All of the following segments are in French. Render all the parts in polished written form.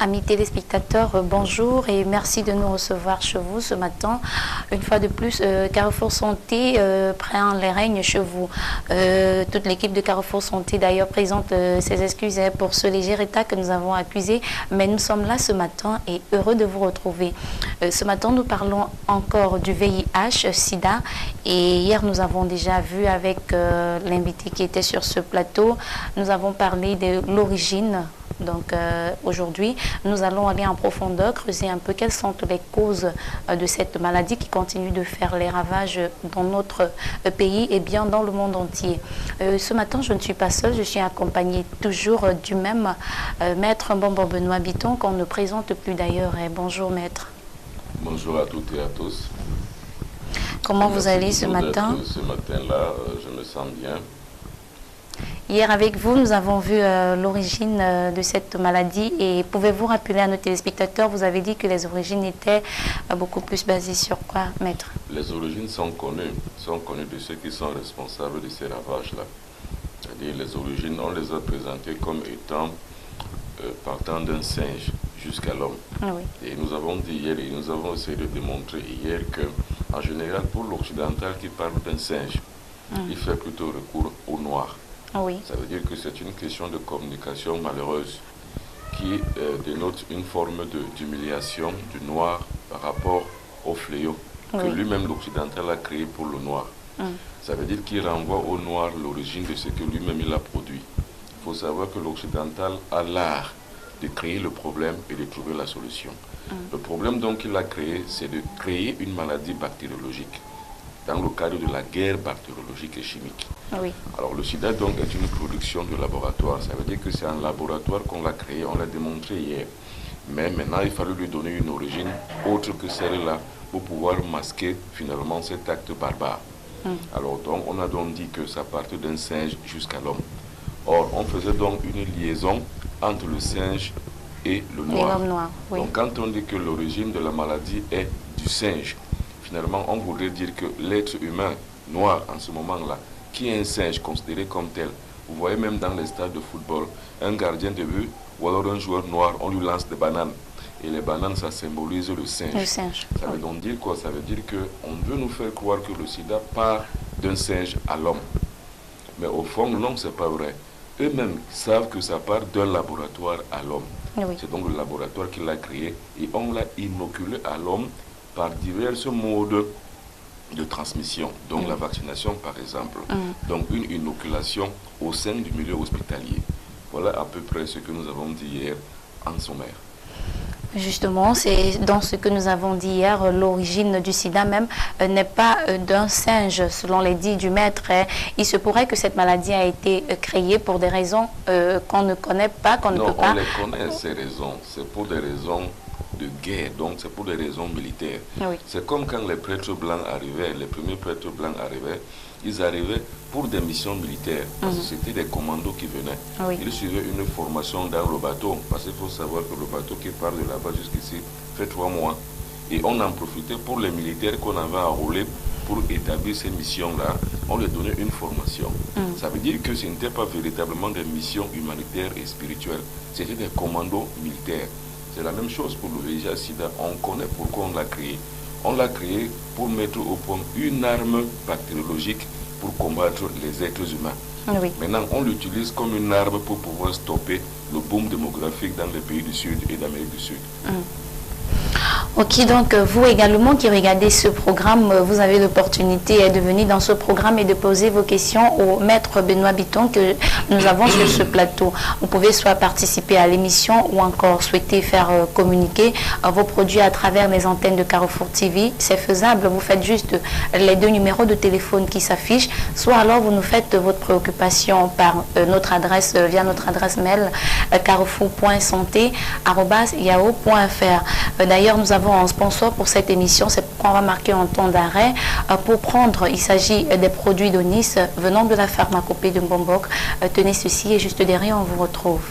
Amis téléspectateurs, bonjour et merci de nous recevoir chez vous ce matin. Une fois de plus, Carrefour Santé prend les règnes chez vous. Toute l'équipe de Carrefour Santé d'ailleurs présente ses excuses pour ce léger état que nous avons accusé, mais nous sommes là ce matin et heureux de vous retrouver. Ce matin, nous parlons encore du VIH, SIDA, et hier nous avons déjà vu avec l'invité qui était sur ce plateau, nous avons parlé de l'origine. Donc aujourd'hui, nous allons aller en profondeur, creuser un peu quelles sont les causes de cette maladie qui continue de faire les ravages dans notre pays et bien dans le monde entier. Ce matin, je ne suis pas seule, je suis accompagnée toujours du même maître Mbombo Benoît Biton qu'on ne présente plus d'ailleurs. Bonjour maître. Bonjour à toutes et à tous. Comment vous allez ce matin? Ce matin-là, je me sens bien. Hier avec vous, nous avons vu l'origine de cette maladie et pouvez-vous rappeler à nos téléspectateurs, vous avez dit que les origines étaient beaucoup plus basées sur quoi, maître? Les origines sont connues de ceux qui sont responsables de ces ravages-là. C'est-à-dire les origines, on les a présentées comme étant partant d'un singe jusqu'à l'homme. Oui. Et nous avons dit hier, et nous avons essayé de démontrer hier que, en général, pour l'occidental qui parle d'un singe, il fait plutôt recours au noir. Oui. Ça veut dire que c'est une question de communication malheureuse qui dénote une forme d'humiliation du noir par rapport au fléau que lui-même l'occidental a créé pour le noir. Ça veut dire qu'il renvoie au noir l'origine de ce que lui-même il a produit. Il faut savoir que l'occidental a l'art de créer le problème et de trouver la solution. Le problème donc qu'il a créé, c'est de créer une maladie bactériologique dans le cadre de la guerre bactériologique et chimique. Oui. Alors le sida donc est une production de laboratoire, ça veut dire que c'est un laboratoire qu'on l'a créé, on l'a démontré hier. Mais maintenant il fallait lui donner une origine autre que celle-là pour pouvoir masquer finalement cet acte barbare. Alors donc on a donc dit que ça partait d'un singe jusqu'à l'homme. Or on faisait donc une liaison entre le singe et le noir. Et l'homme noir, oui. Donc quand on dit que l'origine de la maladie est du singe, finalement on voudrait dire que l'être humain noir en ce moment-là, qui est un singe considéré comme tel. Vous voyez même dans les stades de football, un gardien de but ou alors un joueur noir, on lui lance des bananes. Et les bananes, ça symbolise le singe. Le singe. Ça veut donc dire quoi? Ça veut dire qu'on veut nous faire croire que le sida part d'un singe à l'homme. Mais au fond, non, c'est pas vrai. Eux-mêmes savent que ça part d'un laboratoire à l'homme. Oui. C'est donc le laboratoire qui l'a créé et on l'a inoculé à l'homme par divers modes de transmission, donc la vaccination par exemple, donc une inoculation au sein du milieu hospitalier. Voilà à peu près ce que nous avons dit hier en sommaire. Justement, c'est dans ce que nous avons dit hier, l'origine du sida même n'est pas d'un singe, selon les dits du maître. Il se pourrait que cette maladie a été créée pour des raisons qu'on ne connaît pas, qu'on ne peut pas... Non, on les connaît ces raisons, c'est pour des raisons de guerre, donc c'est pour des raisons militaires. Oui. C'est comme quand les prêtres blancs arrivaient, les premiers prêtres blancs arrivaient, ils arrivaient pour des missions militaires, parce que c'était des commandos qui venaient. Oui. Ils suivaient une formation dans le bateau, parce qu'il faut savoir que le bateau qui part de là-bas jusqu'ici fait 3 mois. Et on en profitait pour les militaires qu'on avait enrôlés pour établir ces missions-là, on leur donnait une formation. Ça veut dire que ce n'était pas véritablement des missions humanitaires et spirituelles, c'était des commandos militaires. C'est la même chose pour le VIH-Sida. On connaît pourquoi on l'a créé. On l'a créé pour mettre au point une arme bactériologique pour combattre les êtres humains. Oui. Maintenant, on l'utilise comme une arme pour pouvoir stopper le boom démographique dans les pays du Sud et d'Amérique du Sud. Ok, donc vous également qui regardez ce programme, vous avez l'opportunité de venir dans ce programme et de poser vos questions au maître Benoît Biton que nous avons sur ce plateau. Vous pouvez soit participer à l'émission ou encore souhaiter faire communiquer vos produits à travers les antennes de Carrefour TV. C'est faisable, vous faites juste les 2 numéros de téléphone qui s'affichent, soit alors vous nous faites votre préoccupation par notre adresse, via notre adresse mail carrefour.santé@yahoo.fr. D'ailleurs, nous avons un sponsor pour cette émission, c'est pourquoi on va marquer un temps d'arrêt pour prendre. Il s'agit des produits d'Onis venant de la pharmacopée de Mbombok. Tenez ceci et juste derrière, on vous retrouve.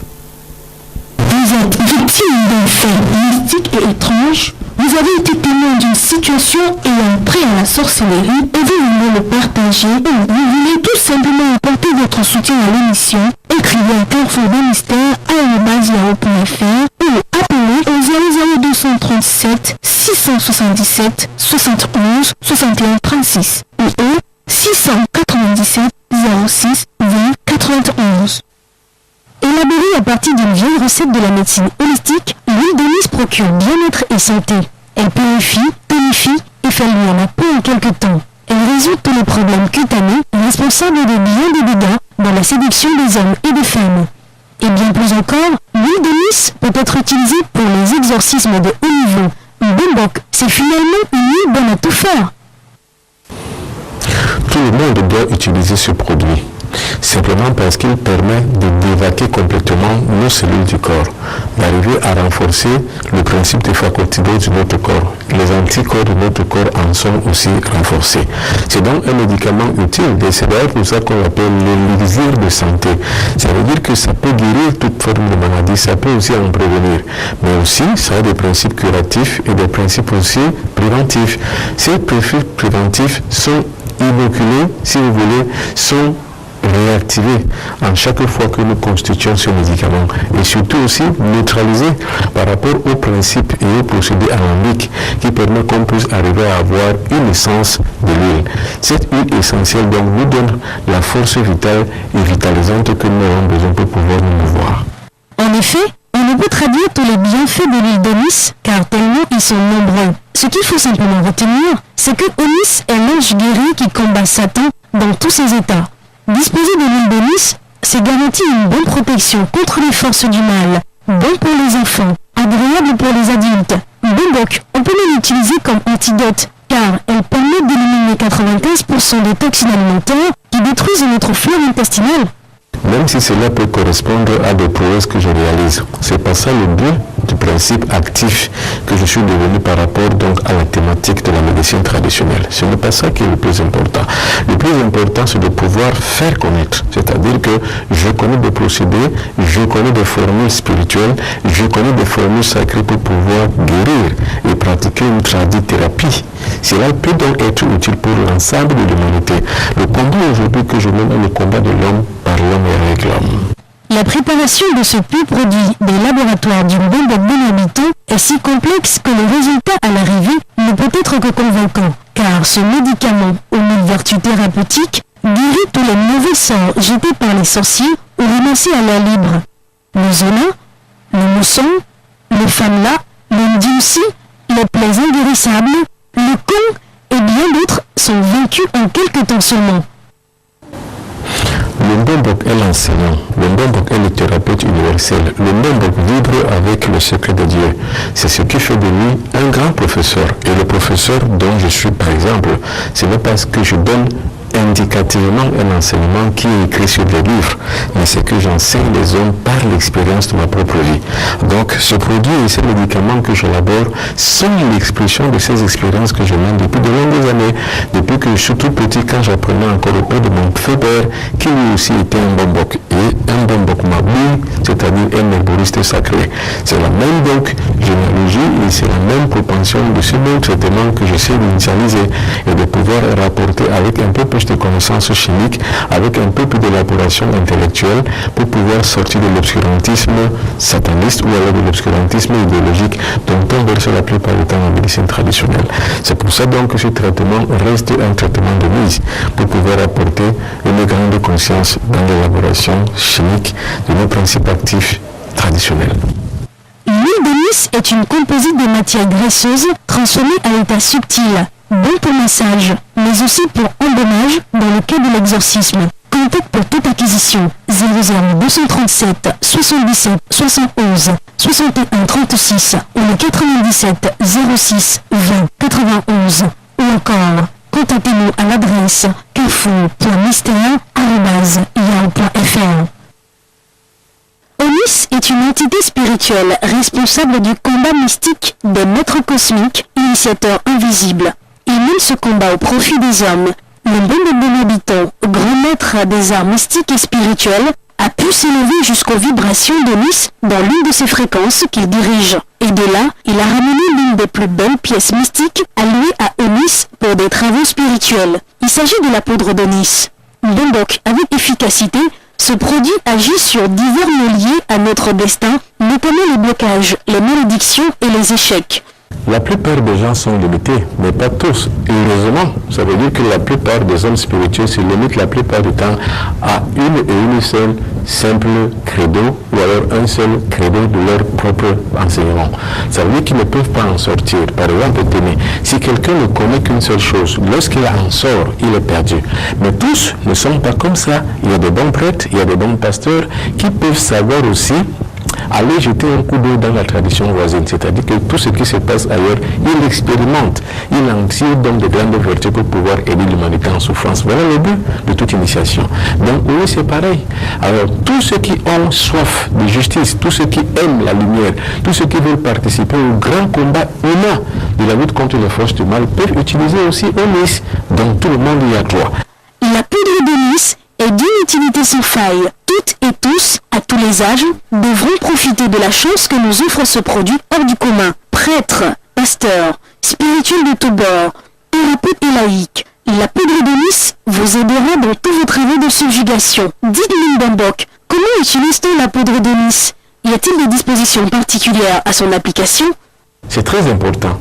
Vous êtes victime d'un fait mystique et étrange. vous avez été témoin d'une situation ayant trait à la sorcellerie et vous voulez le partager ou vous voulez tout simplement apporter votre soutien à l'émission, écrivez à Carrefour des Mystères @yahoo.fr ou appelez au 00237 677 71 61 36 ou au 697 06 20 91. Élaborée à partir d'une vieille recette de la médecine holistique, l'huile d'anis procure bien-être et santé. Elle purifie, tonifie et fait luire la peau en quelques temps. Elle résout tous les problèmes cutanés responsables de bien des dégâts dans la séduction des hommes et des femmes. Et bien plus encore, l'huile d'anis peut être utilisée pour les exorcismes de haut niveau. Bombok, c'est finalement une huile bonne à tout faire. Tout le monde doit utiliser ce produit, simplement parce qu'il permet de dévaquer complètement nos cellules du corps, d'arriver à renforcer le principe des facultés de notre corps. Les anticorps de notre corps en sont aussi renforcés. C'est donc un médicament utile, et c'est d'ailleurs pour ça qu'on l'appelle l'élixir de santé. Ça veut dire que ça peut guérir toute forme de maladie, ça peut aussi en prévenir, mais aussi ça a des principes curatifs et des principes aussi préventifs. Ces principes préventifs sont inoculés, si vous voulez, sont réactivés en chaque fois que nous constituons ce médicament et surtout aussi neutralisés par rapport aux principes et aux procédés alambiques qui permettent qu'on puisse arriver à avoir une essence de l'huile. Cette huile essentielle donc nous donne la force vitale et vitalisante que nous avons besoin pour pouvoir nous mouvoir. En effet, on ne peut traduire tous les bienfaits de l'huile d'anis car tellement ils sont nombreux. Ce qu'il faut simplement retenir, c'est que Onis est l'ange guéri qui combat Satan dans tous ses états. Disposer de l'huile d'anis, c'est garantir une bonne protection contre les forces du mal, bon pour les enfants, agréable pour les adultes. Bombok, on peut même l'utiliser comme antidote, car elle permet d'éliminer 95% des toxines alimentaires qui détruisent notre flore intestinale. Même si cela peut correspondre à des prouesses que je réalise, c'est pas ça le but du principe actif que je suis devenu par rapport donc à la thématique de la médecine traditionnelle. Ce n'est pas ça qui est le plus important. Le plus important, c'est de pouvoir faire connaître. C'est-à-dire que je connais des procédés, je connais des formules spirituelles, je connais des formules sacrées pour pouvoir guérir et pratiquer une tradithérapie. Cela peut donc être utile pour l'ensemble de l'humanité. Le combat aujourd'hui que je mène est le combat de l'homme par l'homme et avec l'homme. La préparation de ce pur produit des laboratoires du Bombok Benhabito est si complexe que le résultat à l'arrivée ne peut être que convaincant, car ce médicament aux mille vertus thérapeutiques guérit tous les mauvais sorts jetés par les sorciers ou ramassés à l'air libre. Le zona, le mousson, le famla, le ndioussi, les plaies inguérissables, le con et bien d'autres sont vaincus en quelques temps seulement. Le Bombok est l'enseignant, le Bombok est le thérapeute universel, le Bombok vibre avec le secret de Dieu. C'est ce qui fait de lui un grand professeur. Et le professeur dont je suis par exemple, ce n'est pas ce que je donne indicativement un enseignement qui est écrit sur des livres, mais c'est que j'enseigne les hommes par l'expérience de ma propre vie. Donc ce produit et ces médicaments que j'élabore sont l'expression de ces expériences que je mène depuis de longues années, depuis que je suis tout petit, quand j'apprenais encore auprès de mon feu père, qui lui aussi était un Bombok, et un Bombok Maboui, c'est-à-dire un herboriste sacré. C'est la même donc généalogie et c'est la même propension de ce même traitement que j'essaie d'initialiser et de pouvoir rapporter avec un peu plus de connaissances chimiques, avec un peu plus d'élaboration intellectuelle pour pouvoir sortir de l'obscurantisme sataniste ou alors de l'obscurantisme idéologique dont on verse la plupart du temps en médecine traditionnelle. C'est pour ça donc que ce traitement reste un traitement de mise pour pouvoir apporter une grande conscience dans l'élaboration chimique de nos principes actifs traditionnels. L'huile d'anis est une composite de matières graisseuses transformée à l'état subtil, bon pour massage, mais aussi pour embaumage dans le cas de l'exorcisme. Contact pour toute acquisition 00237 77 71 61 36 ou le 97 06 20 91 ou encore contactez-nous à l'adresse carrefour.mystère@yahoo.fr. Onis est une entité spirituelle responsable du combat mystique des maîtres cosmiques, initiateurs invisibles. Il mène ce combat au profit des hommes. Le Bombok Benhabito, grand maître des arts mystiques et spirituels, a pu s'élever jusqu'aux vibrations d'Onis dans l'une de ses fréquences qu'il dirige. Et de là, il a ramené l'une des plus belles pièces mystiques allouées à Eunice pour des travaux spirituels. Il s'agit de la poudre d'Eunice. Bombok, avec efficacité, ce produit agit sur divers nœuds liés à notre destin, notamment les blocages, les malédictions et les échecs. La plupart des gens sont limités, mais pas tous. Heureusement, ça veut dire que la plupart des hommes spirituels se limitent la plupart du temps à une seule simple credo, ou alors un seul credo de leur propre enseignement. Ça veut dire qu'ils ne peuvent pas en sortir. Par exemple, tenez, si quelqu'un ne connaît qu'une seule chose, lorsqu'il en sort, il est perdu. Mais tous ne sont pas comme ça. Il y a des bons prêtres, il y a des bons pasteurs qui peuvent savoir aussi aller jeter un coup d'eau dans la tradition voisine, c'est-à-dire que tout ce qui se passe ailleurs, il expérimente, il en tire donc de grandes vertus pour pouvoir aider l'humanité en souffrance. Voilà le but de toute initiation. Donc oui, c'est pareil. Alors tous ceux qui ont soif de justice, tous ceux qui aiment la lumière, tous ceux qui veulent participer au grand combat humain de la lutte contre les forces du mal peuvent utiliser aussi Eunice. Dans tout le monde, il y a trois. La poudre d'Eunice est d'une utilité sans faille. Toutes et tous, à tous les âges, devront profiter de la chance que nous offre ce produit hors du commun. Prêtres, pasteurs, spirituels de tous bords, thérapeutes et laïcs, la poudre d'Eunice vous aidera dans tous vos travaux de subjugation. Dites-nous, Bombok, comment utilise-t-on la poudre d'Eunice? Y a-t-il des dispositions particulières à son application? C'est très important.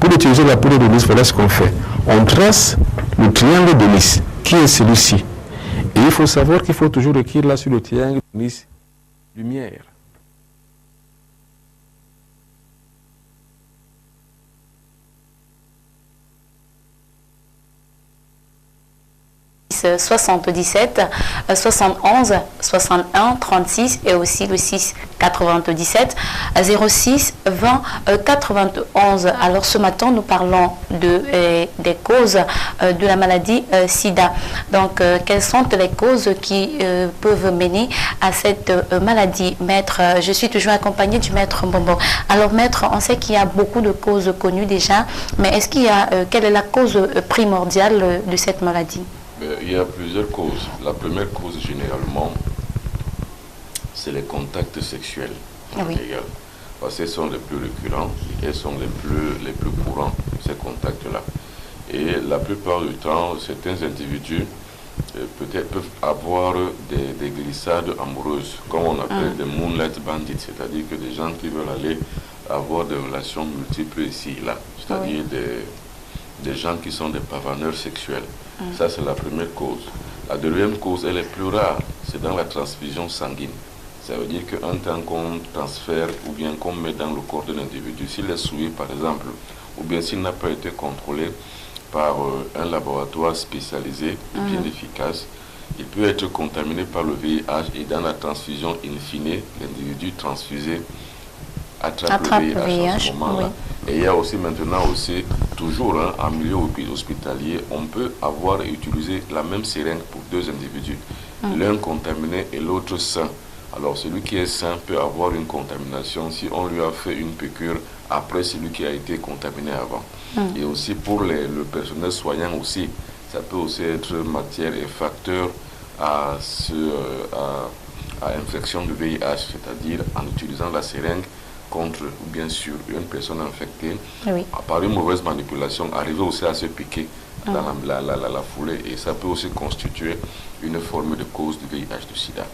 Pour utiliser la poudre d'Eunice, voilà ce qu'on fait. On trace le triangle d'Eunice, qui est celui-ci. Et il faut savoir qu'il faut toujours écrire là sur le triangle d'Eunice, lumière. 77, 71, 61, 36 et aussi le 6 97, 06 20 91. Alors ce matin, nous parlons des causes de la maladie SIDA. Donc, quelles sont les causes qui peuvent mener à cette maladie? Maître, je suis toujours accompagnée du maître Bombok. Alors maître, on sait qu'il y a beaucoup de causes connues déjà, mais est-ce qu'il y a, quelle est la cause primordiale de cette maladie? Il y a plusieurs causes. La première cause, généralement, c'est les contacts sexuels. Oui. Parce qu'ils sont les plus récurrents et sont les plus courants, ces contacts-là. Et la plupart du temps, certains individus peut-être peuvent avoir des glissades amoureuses, comme on appelle des moonlight bandits, c'est-à-dire que des gens qui veulent aller avoir des relations multiples ici et là, c'est-à-dire des gens qui sont des pavaneurs sexuels. Ça, c'est la première cause. La deuxième cause, elle est plus rare, c'est dans la transfusion sanguine. Ça veut dire qu'un temps qu'on transfère ou bien qu'on met dans le corps d'un individu, s'il est souillé par exemple, ou bien s'il n'a pas été contrôlé par un laboratoire spécialisé, bien efficace, il peut être contaminé par le VIH et dans la transfusion in fine, l'individu transfusé attrape le VIH à ce moment-là. Et il y a aussi maintenant toujours en milieu hospitalier, on peut avoir utilisé la même seringue pour deux individus, l'un contaminé et l'autre sain. Alors celui qui est sain peut avoir une contamination si on lui a fait une piqûre après celui qui a été contaminé avant. Et aussi pour le personnel soignant aussi, ça peut aussi être matière et facteur à infection de VIH, c'est-à-dire en utilisant la seringue contre, bien sûr, une personne infectée, par une mauvaise manipulation, arriver aussi à se piquer dans la foulée, et ça peut aussi constituer une forme de cause du VIH, du sida.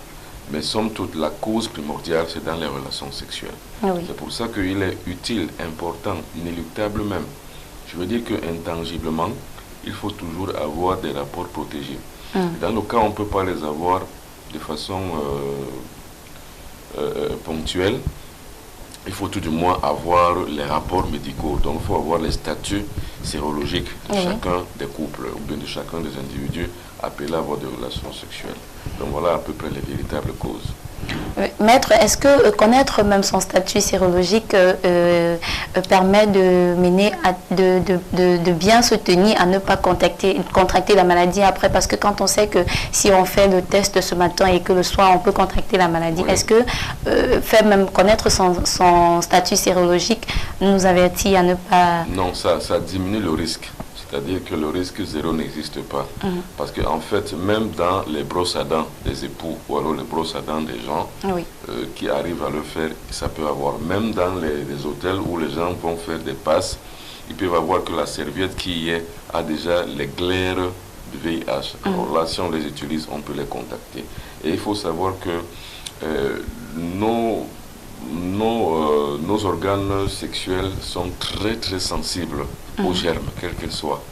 Mais somme toute, la cause primordiale, c'est dans les relations sexuelles. C'est pour ça qu'il est utile, important, inéluctable même. Je veux dire qu'intangiblement, il faut toujours avoir des rapports protégés. Dans le cas où on ne peut pas les avoir de façon ponctuelle, il faut tout du moins avoir les rapports médicaux. Donc il faut avoir les statuts sérologiques de chacun des couples ou bien de chacun des individus appelés à avoir des relations sexuelles. Donc voilà à peu près les véritables causes. Maître, est-ce que connaître même son statut sérologique permet de mener de bien se tenir à ne pas contracter la maladie après? Parce que quand on sait que si on fait le test ce matin et que le soir on peut contracter la maladie, est-ce que faire même connaître son statut sérologique nous avertit à ne pas... Non, ça diminue le risque. C'est-à-dire que le risque zéro n'existe pas. Parce qu'en fait, même dans les brosses à dents des époux ou alors les brosses à dents des gens qui arrivent à le faire, ça peut avoir. Même dans les hôtels où les gens vont faire des passes, ils peuvent avoir que la serviette qui y est a déjà les glaires du VIH. Alors là, si on les utilise, on peut les contacter. Et il faut savoir que nos organes sexuels sont très très sensibles aux germes, quels qu'ils soient.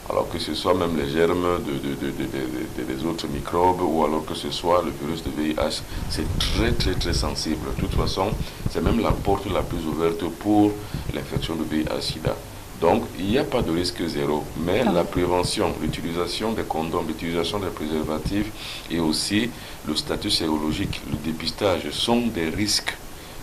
Alors que ce soit même les germes des autres microbes ou alors que ce soit le virus de VIH, c'est très très très sensible. De toute façon, c'est même la porte la plus ouverte pour l'infection de VIH-Sida. Donc, il n'y a pas de risque zéro, mais la prévention, l'utilisation des condoms, l'utilisation des préservatifs et aussi le statut sérologique, le dépistage sont des risques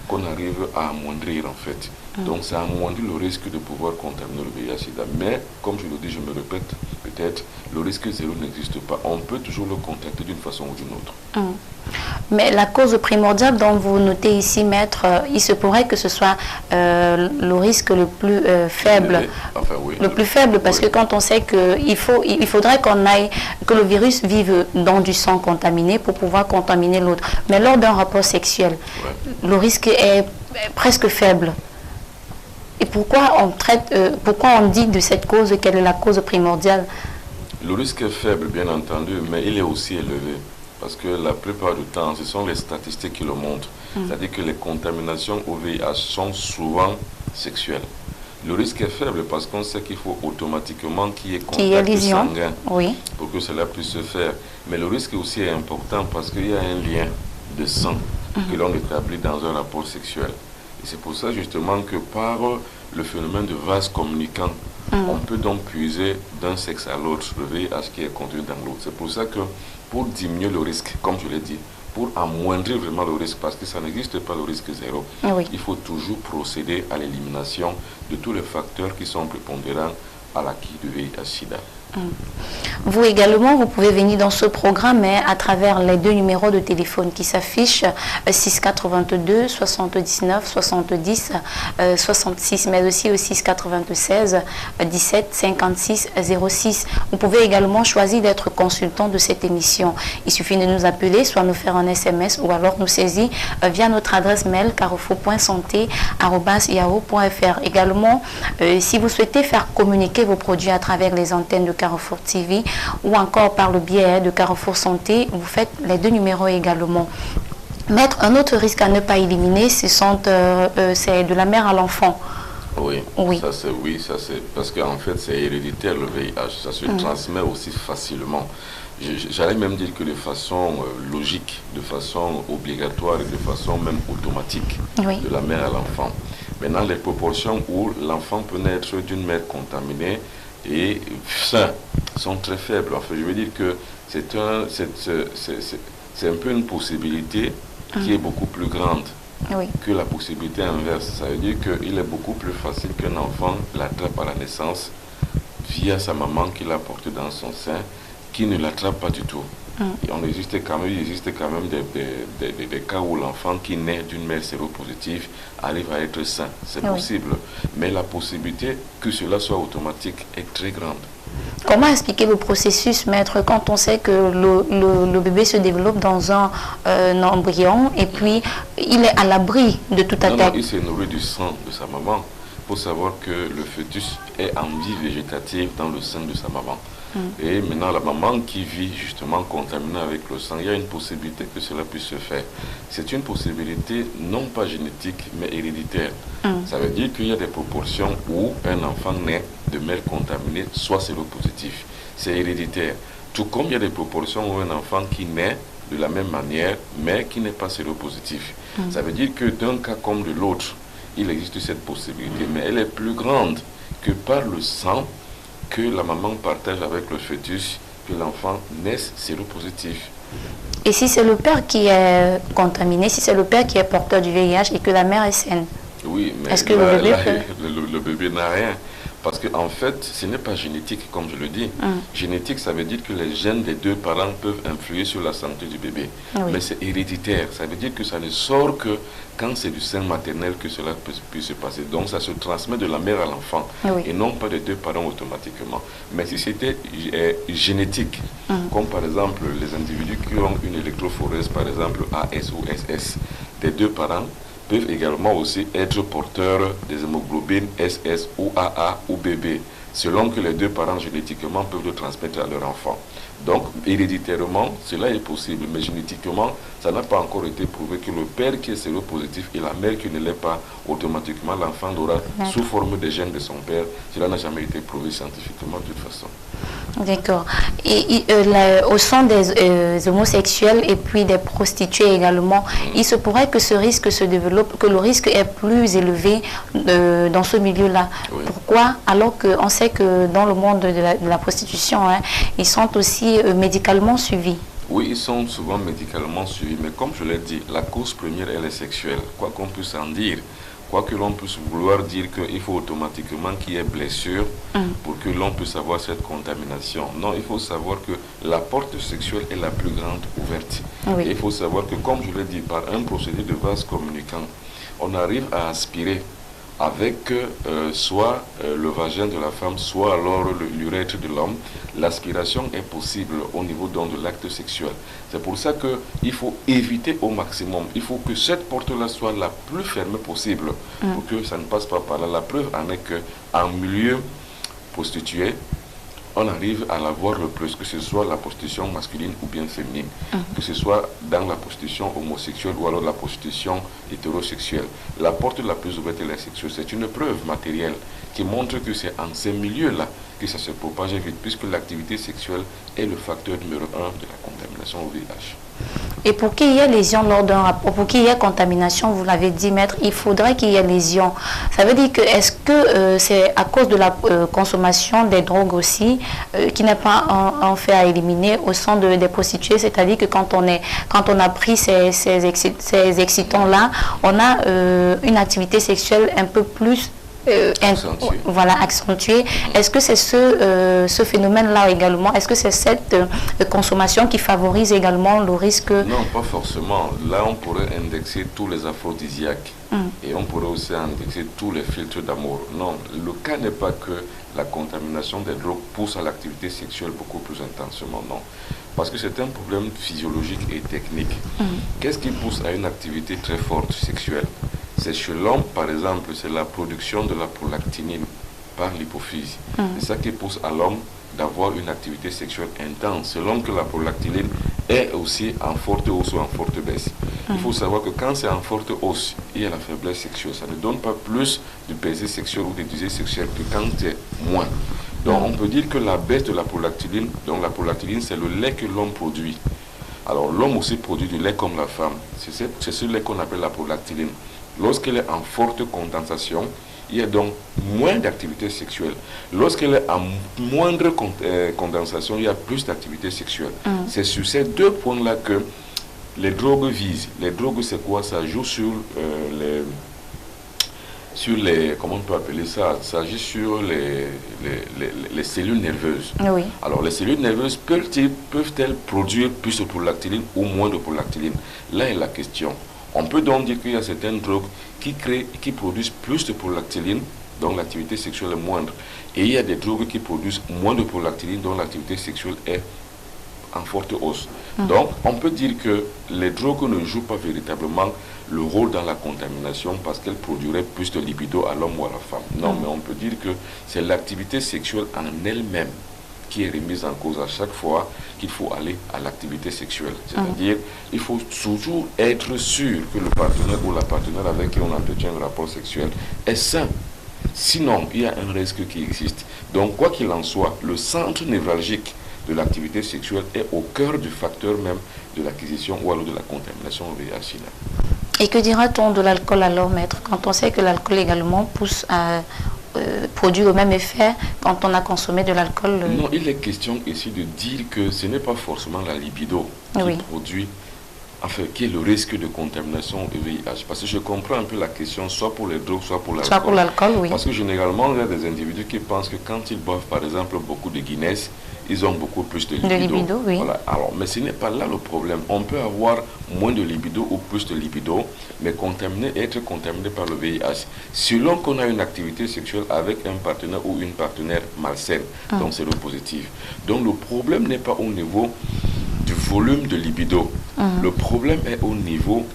qu'on arrive à amoindrir en fait. Donc ça amoindrit le risque de pouvoir contaminer le VIH-Sida. Mais, comme je le dis, je me répète peut-être, le risque zéro n'existe pas. On peut toujours le contacter d'une façon ou d'une autre. Mais la cause primordiale dont vous notez ici, maître, il se pourrait que ce soit le risque le plus faible. Enfin, oui. Le plus faible, parce que quand on sait qu'il faudrait que le virus vive dans du sang contaminé pour pouvoir contaminer l'autre. Mais lors d'un rapport sexuel, le risque est presque faible. Et pourquoi on dit de cette cause quelle est la cause primordiale? Le risque est faible, bien entendu, mais il est aussi élevé. Parce que la plupart du temps, ce sont les statistiques qui le montrent. C'est-à-dire que les contaminations au VIH sont souvent sexuelles. Le risque est faible parce qu'on sait qu'il faut automatiquement qu'il y ait contact sanguin pour que cela puisse se faire. Mais le risque aussi est important parce qu'il y a un lien de sang que l'on établit dans un rapport sexuel. Et c'est pour ça justement que par le phénomène de vase communicant, on peut donc puiser d'un sexe à l'autre le VIH qui est contenu dans l'autre. C'est pour ça que pour diminuer le risque, comme je l'ai dit, pour amoindrir vraiment le risque, parce que ça n'existe pas le risque zéro, il faut toujours procéder à l'élimination de tous les facteurs qui sont prépondérants à l'acquis du VIH-Sida. Vous également, vous pouvez venir dans ce programme mais à travers les deux numéros de téléphone qui s'affichent 682 79 70 66, mais aussi au 696 17 56 06. Vous pouvez également choisir d'être consultant de cette émission. Il suffit de nous appeler, soit nous faire un SMS ou alors nous saisir via notre adresse mail carrefour.santé@yahoo.fr. Également, si vous souhaitez faire communiquer vos produits à travers les antennes de Carrefour TV ou encore par le biais de Carrefour Santé, vous faites les deux numéros également. Maître, un autre risque à ne pas éliminer, c'est de la mère à l'enfant. Oui, ça c'est parce qu'en fait c'est héréditaire le VIH, ça se transmet aussi facilement. J'allais même dire que de façon logique, de façon obligatoire et de façon même automatique, de la mère à l'enfant. Maintenant, les proportions où l'enfant peut naître d'une mère contaminée et sain sont très faibles. Enfin, je veux dire que c'est un peu une possibilité qui est beaucoup plus grande que la possibilité inverse. Ça veut dire qu'il est beaucoup plus facile qu'un enfant l'attrape à la naissance via sa maman qui l'a porté dans son sein, qui ne l'attrape pas du tout. Et il existe quand même des cas où l'enfant qui naît d'une mère séropositive arrive à être sain. C'est possible. Mais la possibilité que cela soit automatique est très grande. Comment expliquer le processus, maître, quand on sait que le bébé se développe dans un embryon et puis il est à l'abri de toute attaque? Il se nourrit du sang de sa maman. Il faut savoir que le fœtus est en vie végétative dans le sein de sa maman. Et maintenant, la maman qui vit justement contaminée avec le sang, il y a une possibilité que cela puisse se faire. C'est une possibilité non pas génétique, mais héréditaire. Ça veut dire qu'il y a des proportions où un enfant naît de mère contaminée soit séropositif. C'est héréditaire. Tout comme il y a des proportions où un enfant qui naît de la même manière, mais qui n'est pas séropositif. Ça veut dire que d'un cas comme de l'autre, il existe cette possibilité, mais elle est plus grande que par le sang que la maman partage avec le fœtus, que l'enfant naisse séropositif. Et si c'est le père qui est contaminé, si c'est le père qui est porteur du VIH et que la mère est saine? Oui, mais est-ce que le bébé n'a rien. Parce qu'en fait, ce n'est pas génétique, comme je le dis. Génétique, ça veut dire que les gènes des deux parents peuvent influer sur la santé du bébé. Mais c'est héréditaire. Ça veut dire que ça ne sort que quand c'est du sein maternel que cela peut se passer. Donc, ça se transmet de la mère à l'enfant et non pas des deux parents automatiquement. Mais si c'était génétique, comme par exemple les individus qui ont une électrophorèse, par exemple AS ou SS, des deux parents, peuvent également aussi être porteurs des hémoglobines SS ou AA ou BB, selon que les deux parents génétiquement peuvent le transmettre à leur enfant. Donc, héréditairement, cela est possible, mais génétiquement, ça n'a pas encore été prouvé que le père qui est séropositif et la mère qui ne l'est pas, automatiquement, l'enfant l'aura sous forme des gènes de son père. Cela n'a jamais été prouvé scientifiquement de toute façon. D'accord. Et au sein des homosexuels et puis des prostituées également, il se pourrait que ce risque se développe, que le risque est plus élevé dans ce milieu-là. Pourquoi? Alors qu'on sait que dans le monde de la prostitution, ils sont aussi médicalement suivis. Oui, ils sont souvent médicalement suivis, mais comme je l'ai dit, la cause première, elle est sexuelle. Quoi qu'on puisse en dire, quoi que l'on puisse vouloir dire qu'il faut automatiquement qu'il y ait blessure pour que l'on puisse avoir cette contamination. Non, il faut savoir que la porte sexuelle est la plus grande ouverte. Et il faut savoir que, comme je l'ai dit, par un procédé de vase communicant, on arrive à aspirer avec soit le vagin de la femme, soit alors l'urètre de l'homme. L'aspiration est possible au niveau donc de l'acte sexuel. C'est pour ça qu'il faut éviter au maximum. Il faut que cette porte-là soit la plus fermée possible pour que ça ne passe pas par là. La preuve en est qu'en milieu prostitué, on arrive à la voir le plus, que ce soit la prostitution masculine ou bien féminine, que ce soit dans la prostitution homosexuelle ou alors la prostitution hétérosexuelle. La porte la plus ouverte est la sexuelle. C'est une preuve matérielle qui montre que c'est en ces milieux-là que ça se propage vite, puisque l'activité sexuelle est le facteur numéro 1 de la contamination au VIH. Et pour qu'il y ait lésion lors d'un rapport, pour qu'il y ait contamination, vous l'avez dit, maître, il faudrait qu'il y ait lésion. Ça veut dire que, est-ce que c'est à cause de la consommation des drogues aussi, qui n'est pas un fait à éliminer au sein des prostituées, c'est-à-dire que quand on a pris ces excitants-là, on a une activité sexuelle un peu plus accentué. Est-ce que c'est ce phénomène-là également? Est-ce que c'est cette consommation qui favorise également le risque? Non, pas forcément. Là, on pourrait indexer tous les aphrodisiaques et on pourrait aussi indexer tous les filtres d'amour. Non, le cas n'est pas que la contamination des drogues pousse à l'activité sexuelle beaucoup plus intensément, non. Parce que c'est un problème physiologique et technique. Qu'est-ce qui pousse à une activité très forte sexuelle? C'est chez l'homme, par exemple, c'est la production de la prolactinine par l'hypophyse. C'est ça qui pousse à l'homme d'avoir une activité sexuelle intense. C'est l'homme que la prolactinine est aussi en forte hausse ou en forte baisse. Il faut savoir que quand c'est en forte hausse, il y a la faiblesse sexuelle. Ça ne donne pas plus de baiser sexuel ou de désir sexuel que quand c'est moins. Donc on peut dire que la baisse de la prolactinine, donc la prolactinine c'est le lait que l'homme produit. Alors l'homme aussi produit du lait comme la femme. C'est ce lait qu'on appelle la prolactinine. Lorsqu'elle est en forte condensation, il y a donc moins d'activité sexuelle. Lorsqu'elle est en moindre condensation, il y a plus d'activité sexuelle. C'est sur ces deux points-là que les drogues visent. Les drogues, c'est quoi? Ça joue sur les, comment on peut appeler ça? Ça agit sur les cellules nerveuses. Alors, les cellules nerveuses peuvent-elles produire plus de prolactinine ou moins de prolactinine? Là est la question. On peut donc dire qu'il y a certaines drogues qui produisent plus de prolactinine, dont l'activité sexuelle est moindre. Et il y a des drogues qui produisent moins de prolactinine, dont l'activité sexuelle est en forte hausse. Donc, on peut dire que les drogues ne jouent pas véritablement le rôle dans la contamination parce qu'elles produiraient plus de libido à l'homme ou à la femme. Non, mais on peut dire que c'est l'activité sexuelle en elle-même qui est remise en cause à chaque fois qu'il faut aller à l'activité sexuelle. C'est-à-dire, il faut toujours être sûr que le partenaire ou la partenaire avec qui on entretient un rapport sexuel est sain. Sinon, il y a un risque qui existe. Donc, quoi qu'il en soit, le centre névralgique de l'activité sexuelle est au cœur du facteur même de l'acquisition ou alors de la contamination au VIH-Sida. Et que dira-t-on de l'alcool alors, maître, quand on sait que l'alcool également pousse à produit le même effet quand on a consommé de l'alcool? Non, il est question ici de dire que ce n'est pas forcément la libido qui produit enfin, qui est le risque de contamination au VIH. Parce que je comprends un peu la question, soit pour les drogues, soit pour l'alcool. Soit pour l'alcool, oui. Parce que généralement, il y a des individus qui pensent que quand ils boivent, par exemple, beaucoup de Guinness, ils ont beaucoup plus de libido. De libido, oui. Voilà. Alors, mais ce n'est pas là le problème. On peut avoir moins de libido ou plus de libido, mais être contaminé par le VIH. Selon qu'on a une activité sexuelle avec un partenaire ou une partenaire malsaine, donc c'est le positif. Donc le problème n'est pas au niveau du volume de libido. Le problème est au niveau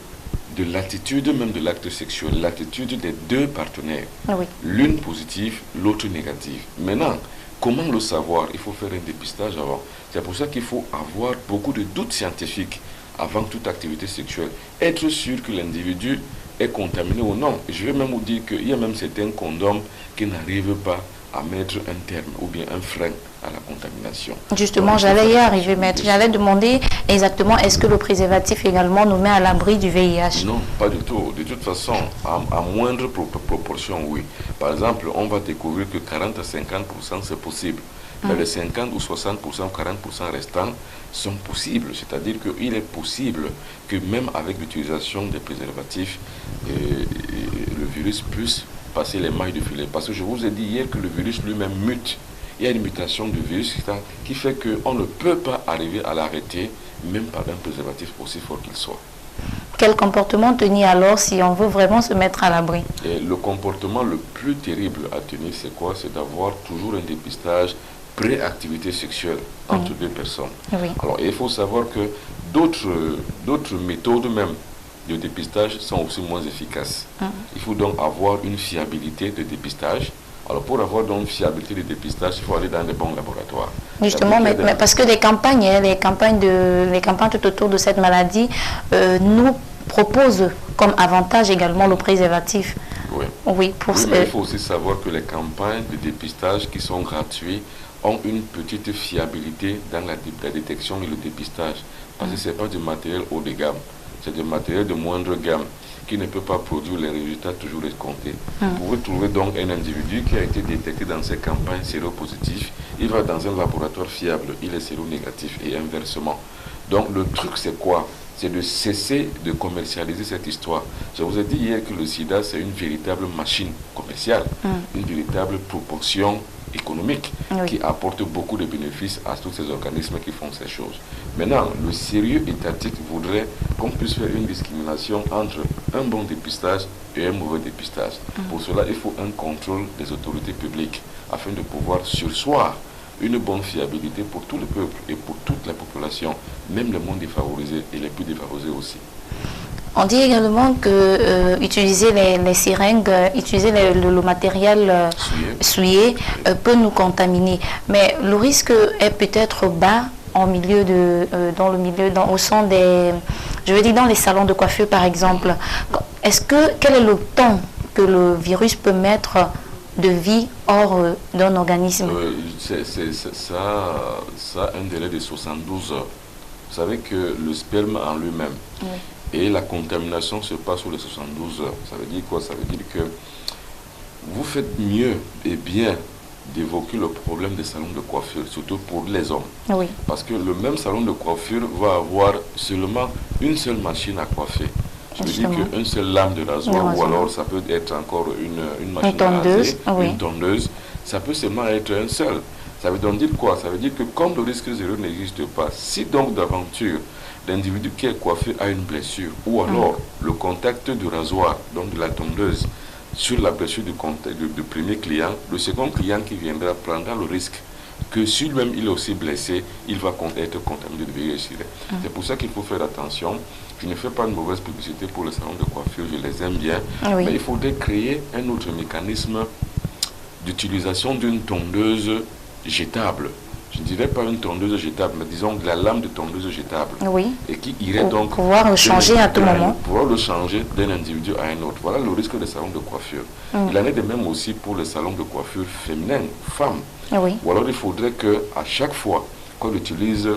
de l'attitude même de l'acte sexuel, l'attitude des deux partenaires. Oui. L'une positive, l'autre négative. Maintenant, comment le savoir? Il faut faire un dépistage avant. C'est pour ça qu'il faut avoir beaucoup de doutes scientifiques avant toute activité sexuelle. Être sûr que l'individu est contaminé ou non. Je vais même vous dire qu'il y a même certains condoms qui n'arrivent pas à mettre un terme ou bien un frein à la contamination. Justement, j'allais y arriver, maître. J'allais demander exactement, est-ce que le préservatif également nous met à l'abri du VIH? Non, pas du tout. De toute façon, à moindre proportion, oui. Par exemple, on va découvrir que 40 à 50% c'est possible. Mais les 50 ou 60% ou 40% restants sont possibles. C'est-à-dire qu'il est possible que même avec l'utilisation des préservatifs, le virus puisse passer les mailles du filet. Parce que je vous ai dit hier que le virus lui-même mute. Il y a une mutation du virus qui fait qu'on ne peut pas arriver à l'arrêter, même par un préservatif aussi fort qu'il soit. Quel comportement tenir alors si on veut vraiment se mettre à l'abri? Le comportement le plus terrible à tenir, c'est quoi? C'est d'avoir toujours un dépistage pré-activité sexuelle entre deux personnes. Oui. Alors, il faut savoir que d'autres méthodes même de dépistage sont aussi moins efficaces. Il faut donc avoir une fiabilité de dépistage. Alors, pour avoir donc une fiabilité de dépistage, il faut aller dans des bons laboratoires. Justement, mais parce que les campagnes tout autour de cette maladie nous proposent comme avantage également le préservatif. Oui. Oui, mais il faut aussi savoir que les campagnes de dépistage qui sont gratuites ont une petite fiabilité dans la détection et le dépistage. Parce que ce n'est pas du matériel haut de gamme, c'est du matériel de moindre gamme qui ne peut pas produire les résultats toujours escomptés. Vous pouvez trouver donc un individu qui a été détecté dans ces campagnes séropositifs, il va dans un laboratoire fiable, il est séronégatif et inversement. Donc le truc c'est quoi? C'est de cesser de commercialiser cette histoire. Je vous ai dit hier que le sida c'est une véritable machine commerciale, une véritable proportion économique qui apporte beaucoup de bénéfices à tous ces organismes qui font ces choses. Maintenant, le sérieux étatique voudrait qu'on puisse faire une discrimination entre un bon dépistage et un mauvais dépistage. Pour cela, il faut un contrôle des autorités publiques afin de pouvoir surseoir une bonne fiabilité pour tout le peuple et pour toute la population, même les moins défavorisés et les plus défavorisés aussi. On dit également que utiliser les seringues, utiliser le matériel souillé peut nous contaminer. Mais le risque est peut-être bas au sein des, je veux dire dans les salons de coiffure par exemple. Quel est le temps que le virus peut mettre de vie hors d'un organisme? Ça a un délai de 72 heures. Vous savez que le sperme en lui-même et la contamination se passe sur les 72 heures. Ça veut dire quoi? Ça veut dire que vous faites mieux et bien d'évoquer le problème des salons de coiffure, surtout pour les hommes. Oui. Parce que le même salon de coiffure va avoir seulement une seule machine à coiffer. Je veux dire qu'une seule lame de rasoir, ou alors ça peut être encore une machine à raser, une tondeuse. Ça peut seulement être un seul. Ça veut donc dire quoi? Ça veut dire que comme le risque zéro n'existe pas, si donc d'aventure l'individu qui est coiffé a une blessure, ou alors le contact du rasoir, donc de la tondeuse, sur la blessure du premier client, le second client qui viendra prendra le risque que si lui-même il est aussi blessé, il va être contaminé de VIH. C'est pour ça qu'il faut faire attention. Je ne fais pas une mauvaise publicité pour les salons de coiffure, je les aime bien, mais il faudrait créer un autre mécanisme d'utilisation d'une tondeuse jetable. Je ne dirais pas une tondeuse jetable, mais disons de la lame de tondeuse jetable. Oui. Et qui irait donc pouvoir le changer à tout moment. Pouvoir le changer d'un individu à un autre. Voilà le risque des salons de coiffure. Il en est de même aussi pour les salons de coiffure féminins, femmes. Oui. Ou alors il faudrait qu'à chaque fois qu'on utilise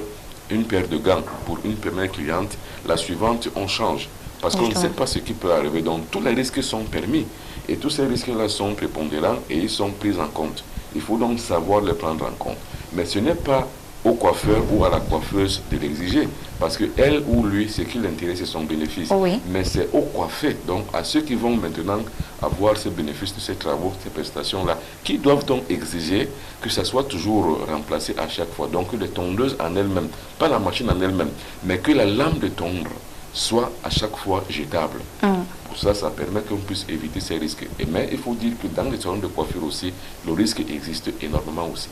une paire de gants pour une première cliente, la suivante on change. Parce qu'on ne sait pas ce qui peut arriver. Donc tous les risques sont permis. Et tous ces risques-là sont prépondérants et ils sont pris en compte. Il faut donc savoir les prendre en compte. Mais ce n'est pas au coiffeur ou à la coiffeuse de l'exiger. Parce que elle ou lui, ce qui l'intéresse, c'est son bénéfice. Oui. Mais c'est au coiffeur, donc à ceux qui vont maintenant avoir ce bénéfice de ces travaux, ces prestations-là, qui doivent donc exiger que ça soit toujours remplacé à chaque fois. Donc les tondeuses en elles-mêmes, pas la machine en elle-même, mais que la lame de tondre soit à chaque fois jetable. Pour ça, ça permet qu'on puisse éviter ces risques. Mais il faut dire que dans les salons de coiffure aussi, le risque existe énormément aussi.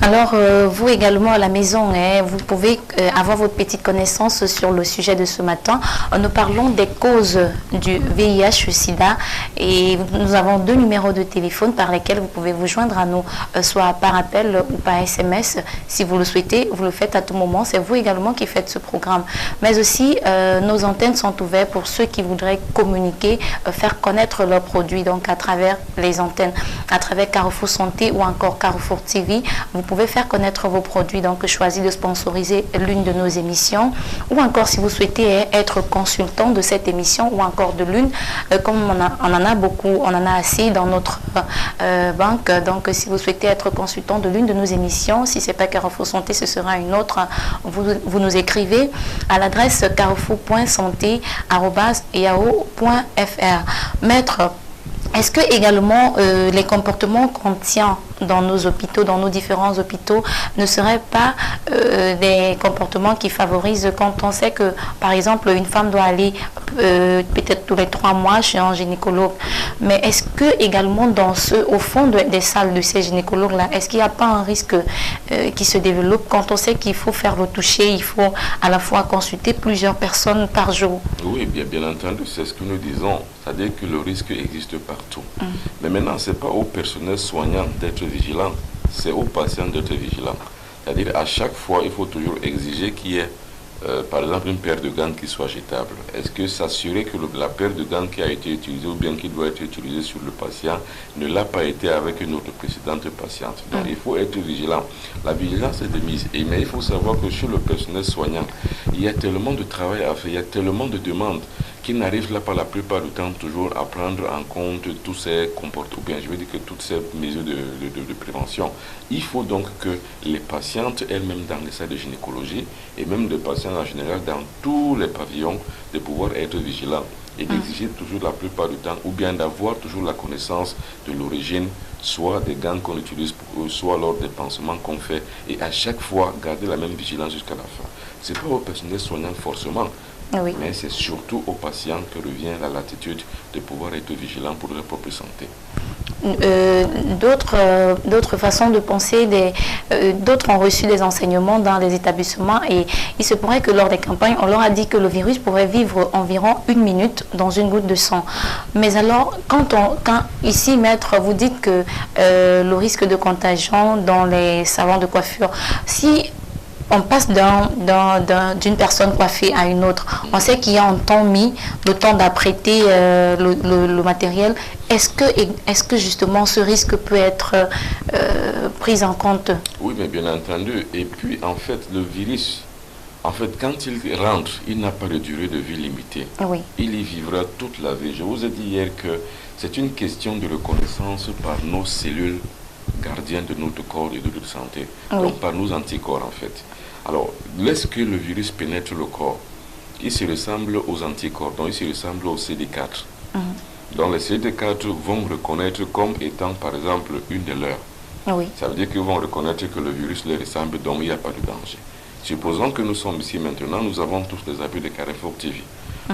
Alors, vous également à la maison, vous pouvez avoir votre petite connaissance sur le sujet de ce matin. Nous parlons des causes du VIH-Sida et nous avons 2 numéros de téléphone par lesquels vous pouvez vous joindre à nous, soit par appel ou par SMS. Si vous le souhaitez, vous le faites à tout moment. C'est vous également qui faites ce programme. Mais aussi, nos antennes sont ouvertes pour ceux qui voudraient communiquer, faire connaître leurs produits, donc à travers les antennes, à travers Carrefour Santé ou encore Carrefour TV. Vous pouvez faire connaître vos produits, donc choisir de sponsoriser l'une de nos émissions, ou encore si vous souhaitez être consultant de cette émission ou encore de l'une, comme on en a beaucoup, on en a assez dans notre banque. Donc si vous souhaitez être consultant de l'une de nos émissions, si ce n'est pas Carrefour Santé, ce sera une autre, vous nous écrivez à l'adresse carrefour.santé@yahoo.fr. Maître, est-ce que également les comportements qu'on tient dans nos hôpitaux, dans nos différents hôpitaux, ne seraient pas des comportements qui favorisent quand on sait que, par exemple, une femme doit aller peut-être tous les 3 mois chez un gynécologue. Mais est-ce que également au fond des salles de ces gynécologues-là, est-ce qu'il n'y a pas un risque qui se développe quand on sait qu'il faut faire le toucher, il faut à la fois consulter plusieurs personnes par jour? Oui, bien entendu, c'est ce que nous disons. C'est-à-dire que le risque existe partout. Mais maintenant, ce n'est pas au personnel soignant d'être vigilant, c'est aux patients d'être vigilant. C'est-à-dire à chaque fois, il faut toujours exiger qu'il y ait, par exemple, une paire de gants qui soit jetable. Est-ce que s'assurer que la paire de gants qui a été utilisée ou bien qui doit être utilisée sur le patient ne l'a pas été avec une autre précédente patiente. Donc il faut être vigilant. La vigilance est de mise. Mais il faut savoir que chez le personnel soignant, il y a tellement de travail à faire, il y a tellement de demandes qui n'arrivent là pas la plupart du temps toujours à prendre en compte tous ces comportements, bien je veux dire que toutes ces mesures de prévention. Il faut donc que les patientes elles-mêmes dans les salles de gynécologie et même les patients en général dans tous les pavillons de pouvoir être vigilants et d'exiger toujours la plupart du temps ou bien d'avoir toujours la connaissance de l'origine, soit des gants qu'on utilise, soit lors des pansements qu'on fait et à chaque fois garder la même vigilance jusqu'à la fin. C'est pas au personnel soignant forcément. Oui. Mais c'est surtout aux patients que revient la latitude de pouvoir être vigilant pour leur propre santé. D'autres façons de penser, d'autres ont reçu des enseignements dans les établissements et il se pourrait que lors des campagnes, on leur a dit que le virus pourrait vivre environ 1 minute dans une goutte de sang. Mais alors, quand ici, maître, vous dites que le risque de contagion dans les salons de coiffure, si on passe d'une personne coiffée à une autre, on sait qu'il y a un temps mis, le temps d'apprêter le matériel. Est-ce que justement ce risque peut être pris en compte? Oui, mais bien entendu. Et puis en fait, le virus, quand il rentre, il n'a pas de durée de vie limitée. Oui. Il y vivra toute la vie. Je vous ai dit hier que c'est une question de reconnaissance par nos cellules gardiennes de notre corps et de notre santé. Oui. Donc par nos anticorps en fait. Alors, lorsque le virus pénètre le corps, il se ressemble aux anticorps, donc il se ressemble au CD4. Donc les CD4 vont reconnaître comme étant par exemple une de leurs. Oui. Ça veut dire qu'ils vont reconnaître que le virus leur ressemble, donc il n'y a pas de danger. Supposons que nous sommes ici maintenant, nous avons tous des habits de Carrefour TV.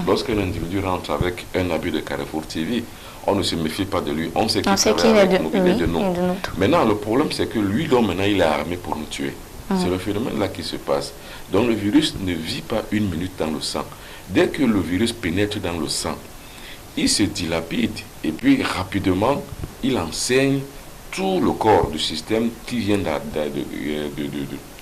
Lorsqu'un individu rentre avec un habit de Carrefour TV, on ne se méfie pas de lui, on sait qu'il est de nous. Maintenant, le problème c'est que lui, donc maintenant, il est armé pour nous tuer. C'est le phénomène là qui se passe. Donc le virus ne vit pas 1 minute dans le sang. Dès que le virus pénètre dans le sang, il se dilapide et puis rapidement, il enseigne tout le corps du système qui vient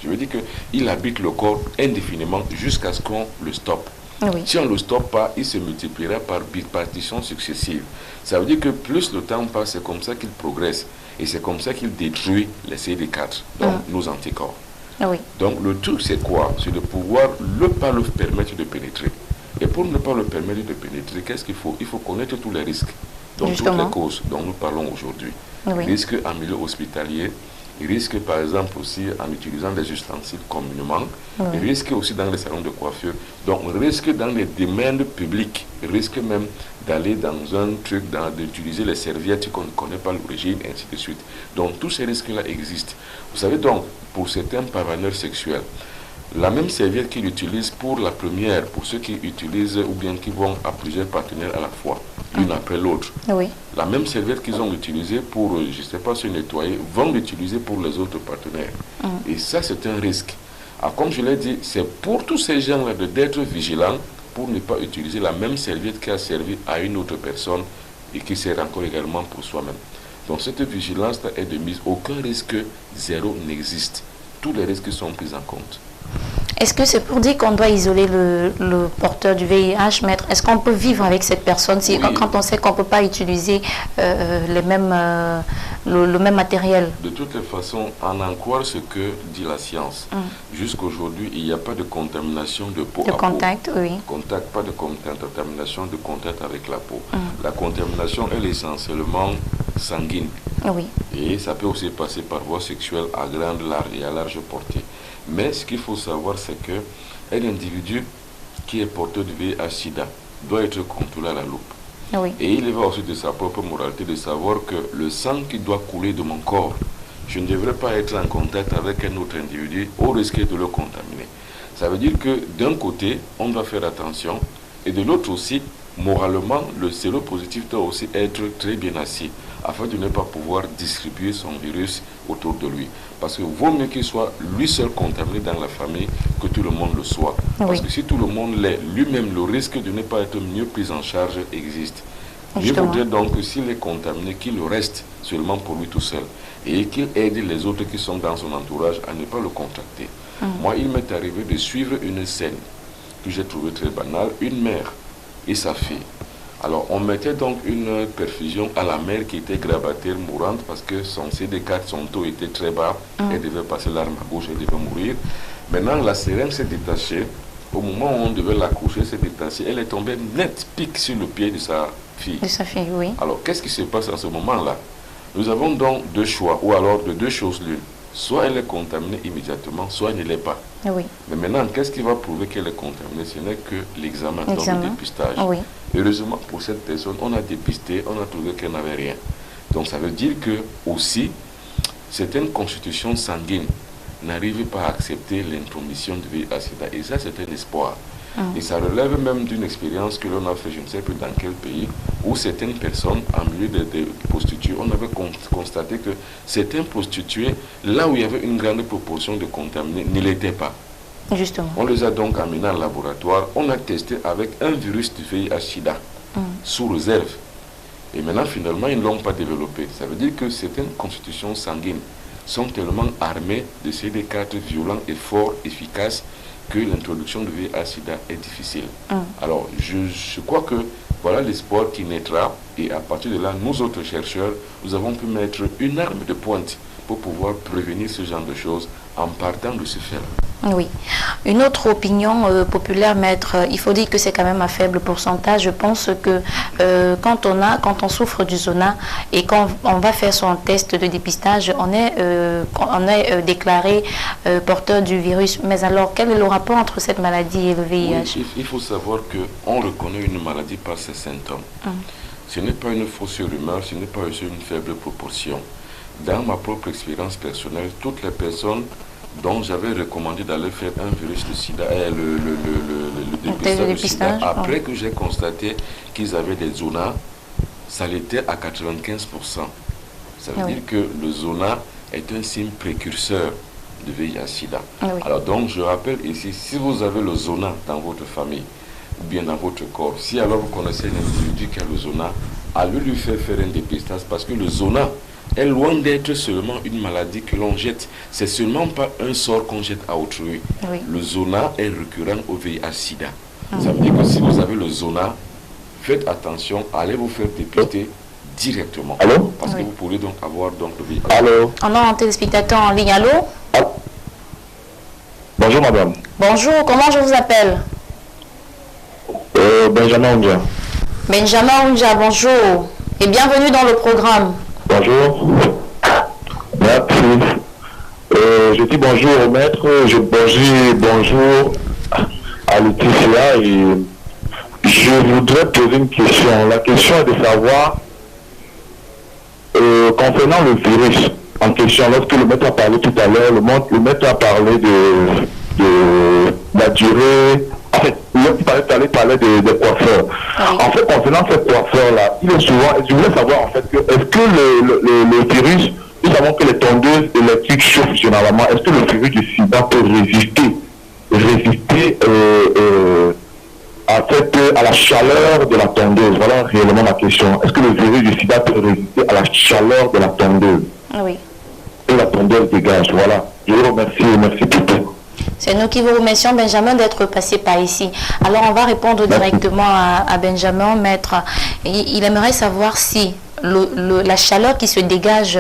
je veux dire qu'il habite le corps indéfiniment jusqu'à ce qu'on le stoppe. Oui. Si on ne le stoppe pas, il se multipliera par bipartitions successives. Ça veut dire que plus le temps passe, c'est comme ça qu'il progresse. Et c'est comme ça qu'il détruit les CD4, donc nos anticorps. Oui. Donc le truc c'est quoi? C'est de pouvoir ne pas le permettre de pénétrer. Et pour ne pas le permettre de pénétrer, qu'est-ce qu'il faut? Il faut connaître tous les risques, donc toutes les causes dont nous parlons aujourd'hui. Oui. Risques en milieu hospitalier, il risque par exemple aussi en utilisant des ustensiles communément, il risque aussi dans les salons de coiffure, donc il risque dans les domaines publics, il risque même d'aller dans un truc, d'utiliser les serviettes qu'on ne connaît pas l'origine, ainsi de suite. Donc tous ces risques-là existent. Vous savez donc, pour certains parveneurs sexuels, la même serviette qu'ils utilisent pour la première, pour ceux qui utilisent ou bien qui vont à plusieurs partenaires à la fois, l'une après l'autre. Oui. La même serviette qu'ils ont utilisée pour, je ne sais pas, se nettoyer, vont l'utiliser pour les autres partenaires. Et ça, c'est un risque. Alors, comme je l'ai dit, c'est pour tous ces gens-là d'être vigilants pour ne pas utiliser la même serviette qui a servi à une autre personne et qui sert encore également pour soi-même. Donc, cette vigilance-là est de mise. Aucun risque zéro n'existe. Tous les risques sont pris en compte. Est-ce que c'est pour dire qu'on doit isoler le porteur du VIH, maître? Est-ce qu'on peut vivre avec cette personne si, quand on sait qu'on ne peut pas utiliser le même matériel? De toutes les façons, en croire ce que dit la science, jusqu'aujourd'hui, il n'y a pas de contamination de peau à contact, peau. Oui. Contact, pas de contamination de contact avec la peau. La contamination, elle est essentiellement sanguine. Oui. Et ça peut aussi passer par voie sexuelle à grande et à large portée. Mais ce qu'il faut savoir, c'est qu'un individu qui est porteur du VIH-Sida doit être contrôlé à la loupe. Oui. Et il va aussi de sa propre moralité de savoir que le sang qui doit couler de mon corps, je ne devrais pas être en contact avec un autre individu au risque de le contaminer. Ça veut dire que d'un côté, on doit faire attention, et de l'autre aussi, moralement, le séropositif doit aussi être très bien assis, afin de ne pas pouvoir distribuer son virus autour de lui. Parce que vaut mieux qu'il soit lui seul contaminé dans la famille que tout le monde le soit. Parce que si tout le monde l'est, lui-même, le risque de ne pas être mieux pris en charge existe. Je voudrais donc que s'il est contaminé, qu'il reste seulement pour lui tout seul. Et qu'il aide les autres qui sont dans son entourage à ne pas le contacter. Moi, il m'est arrivé de suivre une scène que j'ai trouvée très banale. Une mère et sa fille. Alors, on mettait donc une perfusion à la mère qui était grabataire mourante parce que son CD4, son taux était très bas. Elle devait passer l'arme à gauche, elle devait mourir. Maintenant, la seringue s'est détachée. Au moment où on devait la coucher, s'est détachée. Elle est tombée net, pique sur le pied de sa fille. De sa fille, oui. Alors, qu'est-ce qui se passe à ce moment-là? Nous avons donc deux choix, ou alors de deux choses l'une. Soit elle est contaminée immédiatement, soit elle ne l'est pas. Oui. Mais maintenant, qu'est-ce qui va prouver qu'elle est contaminée? Ce n'est que l'examen, donc le dépistage. Oui. Heureusement, pour cette personne, on a dépisté, on a trouvé qu'elle n'avait rien. Donc ça veut dire que aussi, certaines constitutions sanguines n'arrivent pas à accepter l'intromission du VIH-Sida. Et ça, c'est un espoir. Et ça relève même d'une expérience que l'on a fait, je ne sais plus dans quel pays, où certaines personnes, en milieu de prostituées, on avait constaté que certains prostituées, là où il y avait une grande proportion de contaminés, ne l'étaient pas. Justement. On les a donc amenés en laboratoire, on a testé avec un virus du VIH-Sida, sous réserve. Et maintenant, finalement, ils ne l'ont pas développé. Ça veut dire que certaines constitutions sanguines sont tellement armées de CD4 violents et forts, efficaces, que l'introduction du VIH-Sida est difficile. Alors, je crois que voilà l'espoir qui naîtra, et à partir de là, nous autres chercheurs, nous avons pu mettre une arme de pointe pour pouvoir prévenir ce genre de choses en partant de ce fait. Oui. Une autre opinion populaire, maître, il faut dire que c'est quand même un faible pourcentage. Je pense que quand on souffre du zona et quand on va faire son test de dépistage, on est déclaré porteur du virus. Mais alors, quel est le rapport entre cette maladie et le VIH? Oui, il faut savoir qu'on reconnaît une maladie par ses symptômes. Ce n'est pas une fausse rumeur, ce n'est pas aussi une faible proportion. Dans ma propre expérience personnelle, toutes les personnes dont j'avais recommandé d'aller faire un virus de sida, le dépistage, après que j'ai constaté qu'ils avaient des zonas, ça l'était à 95%. Ça veut dire que le zona est un signe précurseur de VIH-Sida. Alors donc je rappelle ici, si vous avez le zona dans votre famille, ou bien dans votre corps, si alors vous connaissez un individu qui a le zona, allez lui faire un dépistage parce que le zona est loin d'être seulement une maladie que l'on jette. C'est seulement pas un sort qu'on jette à autrui. Le zona est récurrent au VIH-Sida. Ça veut dire que si vous avez le zona, faites attention, allez vous faire dépister directement. Allô? Parce que vous pourrez donc avoir donc le VIH. Allô? On a un téléspectateur en ligne. Allô? Bonjour madame. Bonjour, comment je vous appelle? Benjamin Ounja. Benjamin Ounja, bonjour. Et bienvenue dans le programme. Bonjour. Merci. je dis bonjour au maître, bonjour à Laetitia et je voudrais poser une question. La question est de savoir, concernant le virus en question, lorsque le maître a parlé tout à l'heure, le maître a parlé de la durée. En fait, il parlait des coiffeurs. Oui. En fait, concernant ces coiffeurs-là, il est souvent, je voulais savoir en fait, est-ce que le virus, nous savons que les tondeuses électriques chauffent généralement, est-ce que le virus du sida peut résister à la chaleur de la tondeuse? Voilà réellement ma question. Est-ce que le virus du sida peut résister à la chaleur de la tondeuse? Oui. Et la tondeuse dégage, voilà. Je vous remercie, merci beaucoup. C'est nous qui vous remercions, Benjamin, d'être passé par ici. Alors, on va répondre directement à Benjamin, maître. Il aimerait savoir si la chaleur qui se dégage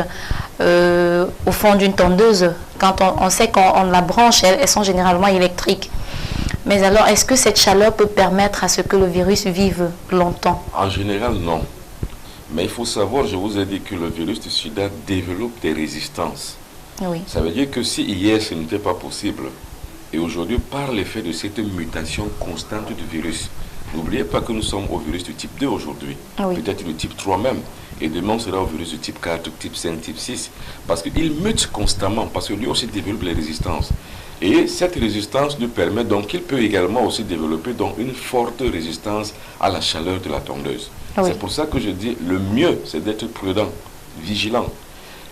au fond d'une tondeuse, quand on sait qu'on la branche, elles sont généralement électriques. Mais alors, est-ce que cette chaleur peut permettre à ce que le virus vive longtemps? En général, non. Mais il faut savoir, je vous ai dit que le virus du sida développe des résistances. Oui. Ça veut dire que si hier ce n'était pas possible, et aujourd'hui par l'effet de cette mutation constante du virus, n'oubliez pas que nous sommes au virus du type 2 aujourd'hui, oui. Peut-être le type 3 même, et demain on sera au virus du type 4, type 5, type 6, parce qu'il mute constamment, parce que lui aussi développe les résistances. Et cette résistance nous permet donc qu'il peut également aussi développer donc une forte résistance à la chaleur de la tondeuse. Oui. C'est pour ça que je dis le mieux c'est d'être prudent, vigilant.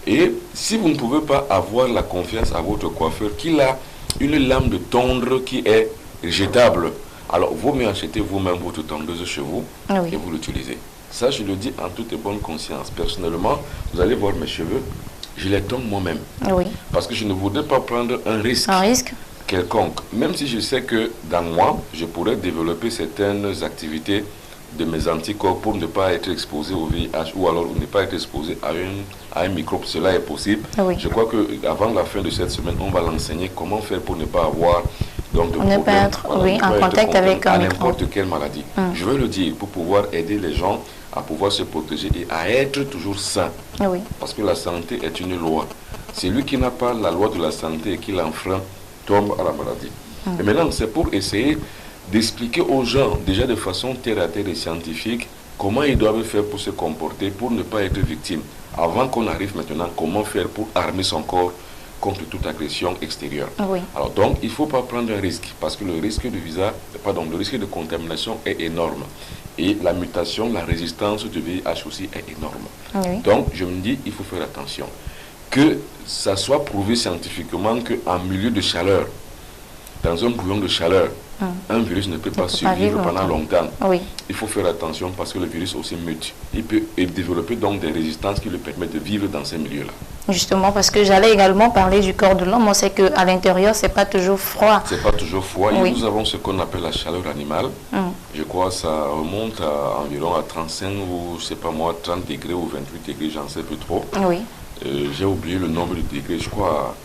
Et si vous ne pouvez pas avoir la confiance à votre coiffeur qu'il a une lame de tondre qui est jetable, alors vaut mieux acheter vous-même votre tondeuse chez vous et vous l'utilisez. Ça je le dis en toute bonne conscience. Personnellement, vous allez voir mes cheveux, je les tonds moi-même. Oui. Parce que je ne voudrais pas prendre un risque quelconque. Même si je sais que dans moi, je pourrais développer certaines activités de mes anticorps pour ne pas être exposé au VIH ou alors ne pas être exposé à un microbe. Cela est possible. Oui. Je crois qu'avant la fin de cette semaine, on va l'enseigner comment faire pour ne pas avoir donc, de ne pas être en contact avec un microbe. N'importe quelle maladie. Je veux le dire pour pouvoir aider les gens à pouvoir se protéger et à être toujours sain. Oui. Parce que la santé est une loi. Celui qui n'a pas la loi de la santé et qui l'enfreint tombe à la maladie. Et maintenant, c'est pour essayer d'expliquer aux gens, déjà de façon terre à terre et scientifique, comment ils doivent faire pour se comporter, pour ne pas être victime. Avant qu'on arrive maintenant, comment faire pour armer son corps contre toute agression extérieure. Oui. Alors donc, il ne faut pas prendre un risque, parce que le risque le risque de contamination est énorme. Et la mutation, la résistance du VIH aussi est énorme. Oui. Donc, je me dis, il faut faire attention. Que ça soit prouvé scientifiquement qu'en milieu de chaleur, dans un bouillon de chaleur, un virus ne peut pas survivre pendant longtemps. Oui. Il faut faire attention parce que le virus aussi mute. Il peut développer donc des résistances qui lui permettent de vivre dans ces milieux-là. Justement, parce que j'allais également parler du corps de l'homme. On sait qu'à l'intérieur, ce n'est pas toujours froid. Ce n'est pas toujours froid. Oui. Et nous avons ce qu'on appelle la chaleur animale. Je crois que ça remonte à environ à 35 ou, je ne sais pas moi, 30 degrés ou 28 degrés, j'en sais plus trop. Oui. J'ai oublié le nombre de degrés. Je crois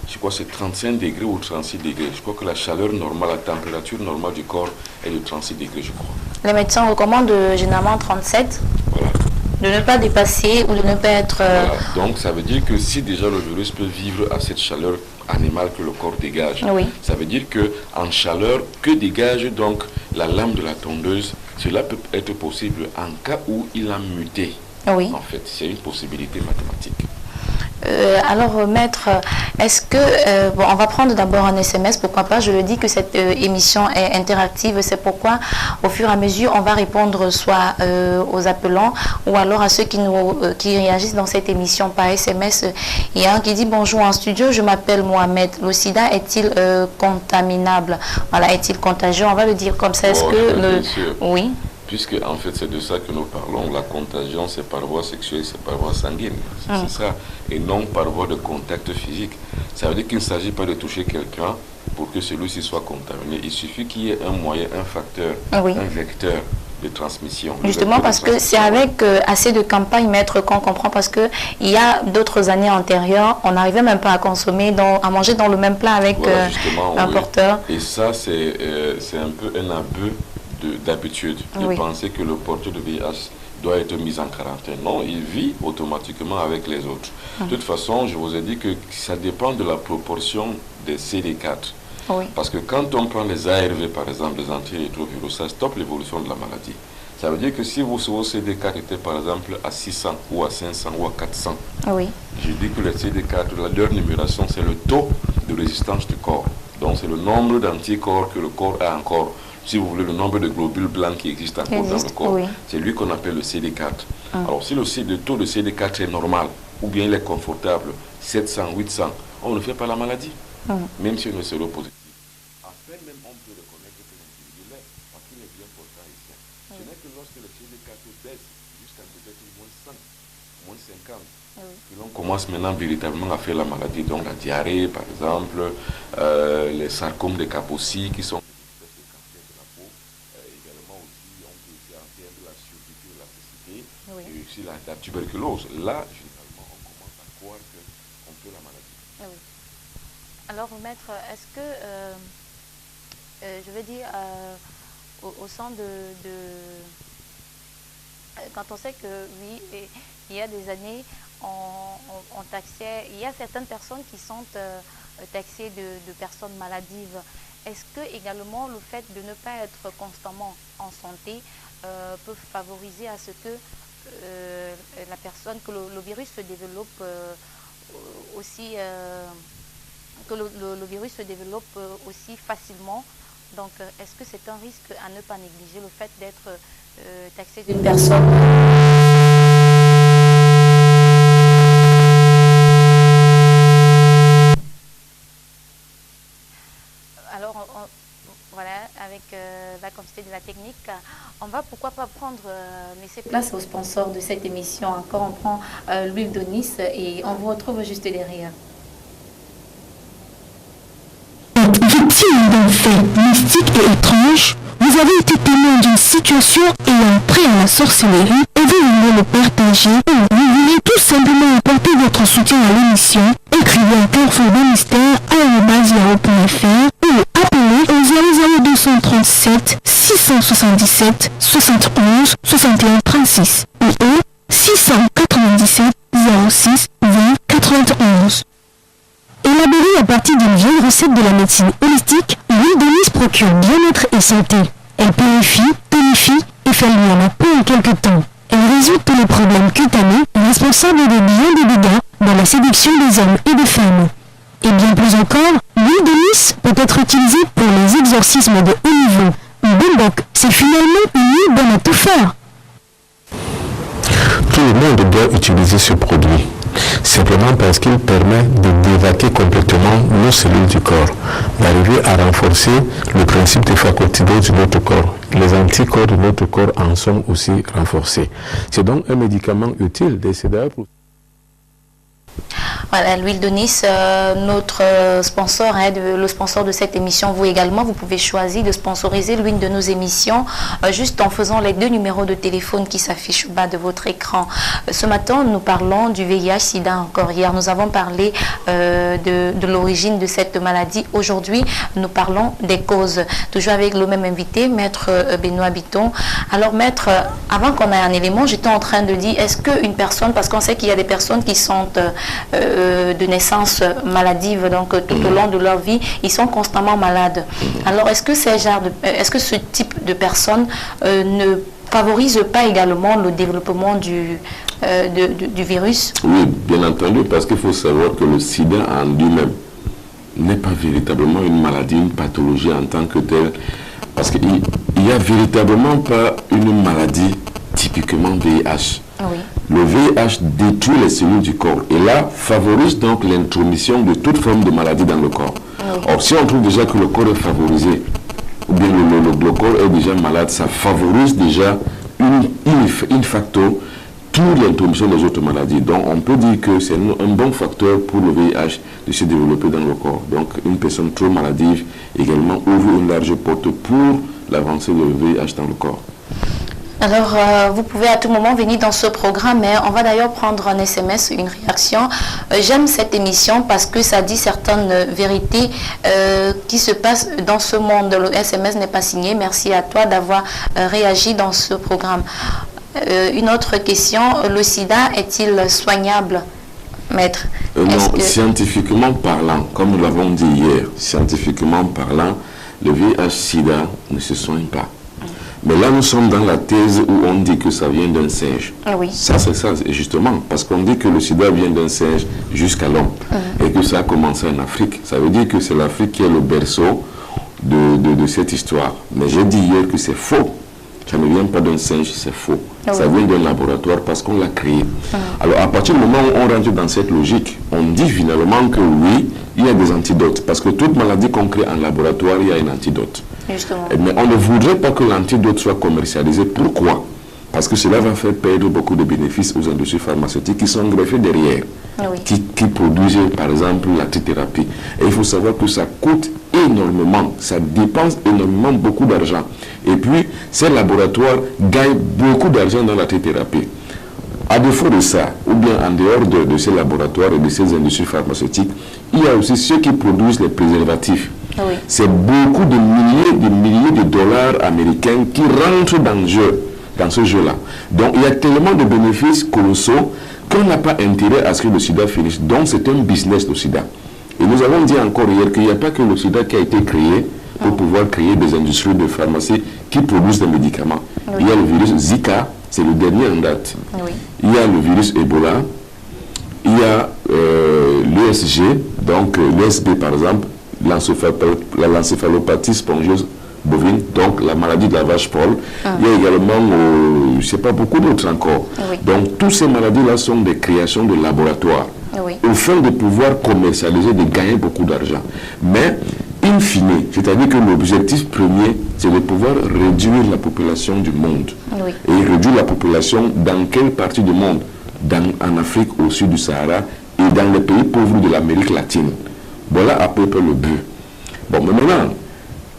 que c'est 35 degrés ou 36 degrés. Je crois que la chaleur normale, la température normale du corps est de 36 degrés, je crois. Les médecins recommandent généralement 37. Voilà. De ne pas dépasser ou de ne pas être... Voilà. Donc ça veut dire que si déjà le virus peut vivre à cette chaleur animale que le corps dégage, ça veut dire qu'en chaleur, que dégage donc la lame de la tondeuse, cela peut être possible en cas où il a muté. Oui. En fait, c'est une possibilité mathématique. Alors, maître, est-ce que... on va prendre d'abord un SMS, pourquoi pas. Je le dis que cette émission est interactive. C'est pourquoi, au fur et à mesure, on va répondre soit aux appelants ou alors à ceux qui réagissent dans cette émission par SMS. Il y a un qui dit « Bonjour en studio, je m'appelle Mohamed. Le sida est-il contaminable? Voilà, est-il contagieux ?» On va le dire comme ça. Est-ce que... Oui. Puisque en fait c'est de ça que nous parlons, la contagion c'est par voie sexuelle, c'est par voie sanguine, c'est ça, et non par voie de contact physique. Ça veut dire qu'il ne s'agit pas de toucher quelqu'un pour que celui-ci soit contaminé. Il suffit qu'il y ait un moyen, un facteur, un vecteur de transmission. Justement parce que c'est avec assez de campagnes, maître, qu'on comprend, parce qu'il y a d'autres années antérieures, on n'arrivait même pas à consommer, à manger dans le même plat avec un porteur. Et ça c'est un peu un abus d'habitude, de penser que le porteur de VIH doit être mis en quarantaine. Non, il vit automatiquement avec les autres. De toute façon, je vous ai dit que ça dépend de la proportion des CD4. Oui. Parce que quand on prend les ARV, par exemple, les antirétroviraux, ça stoppe l'évolution de la maladie. Ça veut dire que si vos CD4 étaient par exemple à 600 ou à 500 ou à 400, Oui. je dis que les CD4, leur numération, c'est le taux de résistance du corps. Donc c'est le nombre d'anticorps que le corps a encore. Si vous voulez, le nombre de globules blancs qui existent encore dans le corps. Oui. C'est lui qu'on appelle le CD4. Alors si le taux de CD4 est normal, ou bien il est confortable, 700, 800, on ne fait pas la maladie. Même si on est séropositif. À peine même on peut reconnaître que l'individu l'est, parce qu'il est bien portant ici. Ce n'est que lorsque le CD4 baisse jusqu'à peut-être moins 100, moins 50, que l'on commence maintenant véritablement à faire la maladie. Donc la diarrhée, par exemple, les sarcomes de Kaposi qui sont des cancers de la peau. Également aussi, on peut aussi en faire de la surdité, de la cécité, et aussi la tuberculose. Là, généralement, on commence à croire qu'on fait la maladie. Alors, maître, est-ce que, je veux dire, au sein quand on sait que, oui, il y a des années, on taxait, il y a certaines personnes qui sont taxées de personnes maladives. Est-ce que, également, le fait de ne pas être constamment en santé peut favoriser à ce que la personne, que le virus se développe aussi... que le virus se développe aussi facilement. Donc, est-ce que c'est un risque à ne pas négliger, le fait d'être taxé d'une personne? Alors, voilà, avec la quantité de la technique, on va pourquoi pas laisser place au sponsor de cette émission. Encore, on prend l'huile de Nice et on vous retrouve juste derrière. Victime d'un fait mystique et étrange, vous avez été témoin d'une situation ayant trait à la sorcellerie et vous voulez le partager ou vous voulez tout simplement apporter votre soutien à l'émission, écrivez à Carrefour des Mystères @yahoo.fr ou appelez au 00237 677 71 61 36 ou au 697 06 20 91. Élaborée à partir d'une vieille recette de la médecine holistique, l'huile de Nice procure bien-être et santé. Elle purifie, tonifie et fait luire la peau en quelques temps. Elle résout tous les problèmes cutanés responsables de bien des dégâts dans la séduction des hommes et des femmes. Et bien plus encore, l'huile de Nice peut être utilisée pour les exorcismes de haut niveau. Bombok, c'est finalement une huile bonne à tout faire. Tout le monde doit utiliser ce produit, simplement parce qu'il permet de dévaquer complètement nos cellules du corps, d'arriver à renforcer le principe des facultés de notre corps. Les anticorps de notre corps en sont aussi renforcés. C'est donc un médicament utile d'ailleurs pour... Voilà, l'huile de Nice, notre sponsor, le sponsor de cette émission. Vous également, vous pouvez choisir de sponsoriser l'une de nos émissions juste en faisant les 2 numéros de téléphone qui s'affichent au bas de votre écran. Ce matin, nous parlons du VIH-Sida encore. Hier, nous avons parlé de l'origine de cette maladie. Aujourd'hui, nous parlons des causes. Toujours avec le même invité, Maître Benoît Bitton. Alors, Maître, avant qu'on ait un élément, j'étais en train de dire, est-ce qu'une personne, parce qu'on sait qu'il y a des personnes qui sont... de naissance maladive, donc tout au long de leur vie, ils sont constamment malades. Alors, est-ce que ce type de personnes ne favorise pas également le développement du virus? Oui, bien entendu, parce qu'il faut savoir que le sida en lui-même n'est pas véritablement une maladie, une pathologie en tant que telle, parce qu'il n'y a véritablement pas une maladie typiquement VIH. Oui. Le VIH détruit les cellules du corps et là favorise donc l'intromission de toute forme de maladie dans le corps. Oui. Or, si on trouve déjà que le corps est favorisé, ou bien le corps est déjà malade, ça favorise déjà in facto toute l'intromission des autres maladies. Donc, on peut dire que c'est un bon facteur pour le VIH de se développer dans le corps. Donc, une personne trop maladive également ouvre une large porte pour l'avancée du VIH dans le corps. Alors, vous pouvez à tout moment venir dans ce programme, mais on va d'ailleurs prendre un SMS, une réaction. J'aime cette émission parce que ça dit certaines vérités qui se passent dans ce monde. Le SMS n'est pas signé. Merci à toi d'avoir réagi dans ce programme. Une autre question, le sida est-il soignable, maître? Non, scientifiquement parlant, comme nous l'avons dit hier, scientifiquement parlant, le VIH-Sida ne se soigne pas. Mais là, nous sommes dans la thèse où on dit que ça vient d'un singe. Oui. Ça, c'est ça, justement, parce qu'on dit que le sida vient d'un singe jusqu'à l'homme et que ça a commencé en Afrique. Ça veut dire que c'est l'Afrique qui est le berceau de cette histoire. Mais j'ai dit hier que c'est faux. Ça ne vient pas d'un singe, c'est faux. Oui. Ça vient d'un laboratoire parce qu'on l'a créé. Alors, à partir du moment où on rentre dans cette logique, on dit finalement que oui, il y a des antidotes. Parce que toute maladie qu'on crée en laboratoire, il y a un antidote. Justement. Mais on ne voudrait pas que l'antidote soit commercialisé. Pourquoi? Parce que cela va faire perdre beaucoup de bénéfices aux industries pharmaceutiques qui sont greffées derrière, qui produisent par exemple la trithérapie. Et il faut savoir que ça coûte énormément, ça dépense énormément beaucoup d'argent. Et puis, ces laboratoires gagnent beaucoup d'argent dans la trithérapie. À défaut de ça, ou bien en dehors de ces laboratoires et de ces industries pharmaceutiques, il y a aussi ceux qui produisent les préservatifs. Oui. C'est beaucoup de milliers de dollars américains qui rentrent dans ce jeu-là. Donc il y a tellement de bénéfices colossaux qu'on n'a pas intérêt à ce que le sida finisse. Donc c'est un business, le sida. Et nous avons dit encore hier qu'il n'y a pas que le sida qui a été créé pour pouvoir créer des industries de pharmacie qui produisent des médicaments. Oui. Il y a le virus Zika, c'est le dernier en date. Oui. Il y a le virus Ebola, il y a l'ESG, donc l'ESB par exemple, l'encéphalopathie spongieuse bovine, donc la maladie de la vache folle. Il y a également, je ne sais pas, beaucoup d'autres encore. Oui. Donc, toutes ces maladies-là sont des créations de laboratoires, Oui. au fin de pouvoir commercialiser, de gagner beaucoup d'argent. Mais, in fine, c'est-à-dire que l'objectif premier, c'est de pouvoir réduire la population du monde. Oui. Et réduire la population dans quelle partie du monde? En Afrique, au sud du Sahara, et dans les pays pauvres de l'Amérique latine. Voilà à peu près le but. Bon, mais maintenant,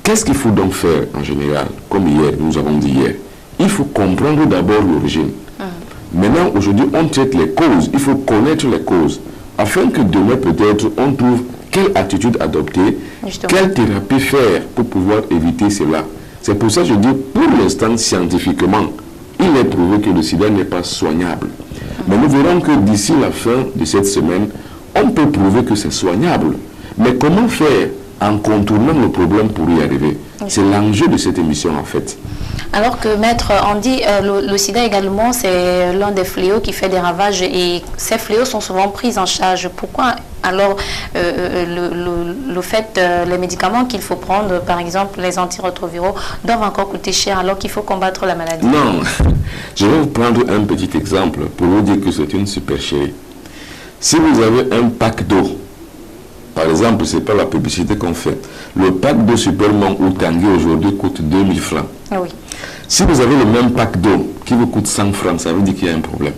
qu'est-ce qu'il faut donc faire en général? Comme hier, nous avons dit hier, il faut comprendre d'abord l'origine. Maintenant, aujourd'hui, on traite les causes. Il faut connaître les causes. Afin que demain, peut-être, on trouve quelle attitude adopter, Justement. quelle thérapie faire pour pouvoir éviter cela. C'est pour ça que je dis, pour l'instant, scientifiquement, il est prouvé que le sida n'est pas soignable. Mais nous verrons que d'ici la fin de cette semaine, on peut prouver que c'est soignable. Mais comment faire en contournant le problème pour y arriver? C'est l'enjeu de cette émission en fait. Alors que, maître, on dit le sida également, c'est l'un des fléaux qui fait des ravages et ces fléaux sont souvent pris en charge. Pourquoi alors le fait, les médicaments qu'il faut prendre, par exemple les antirétroviraux, doivent encore coûter cher alors qu'il faut combattre la maladie? Non, je vais vous prendre un petit exemple pour vous dire que c'est une supercherie. Si vous avez un pack d'eau, par exemple, ce n'est pas la publicité qu'on fait. Le pack d'eau Superman ou Tanguy aujourd'hui coûte 2000 francs. Oui. Si vous avez le même pack d'eau qui vous coûte 100 francs, ça veut dire qu'il y a un problème.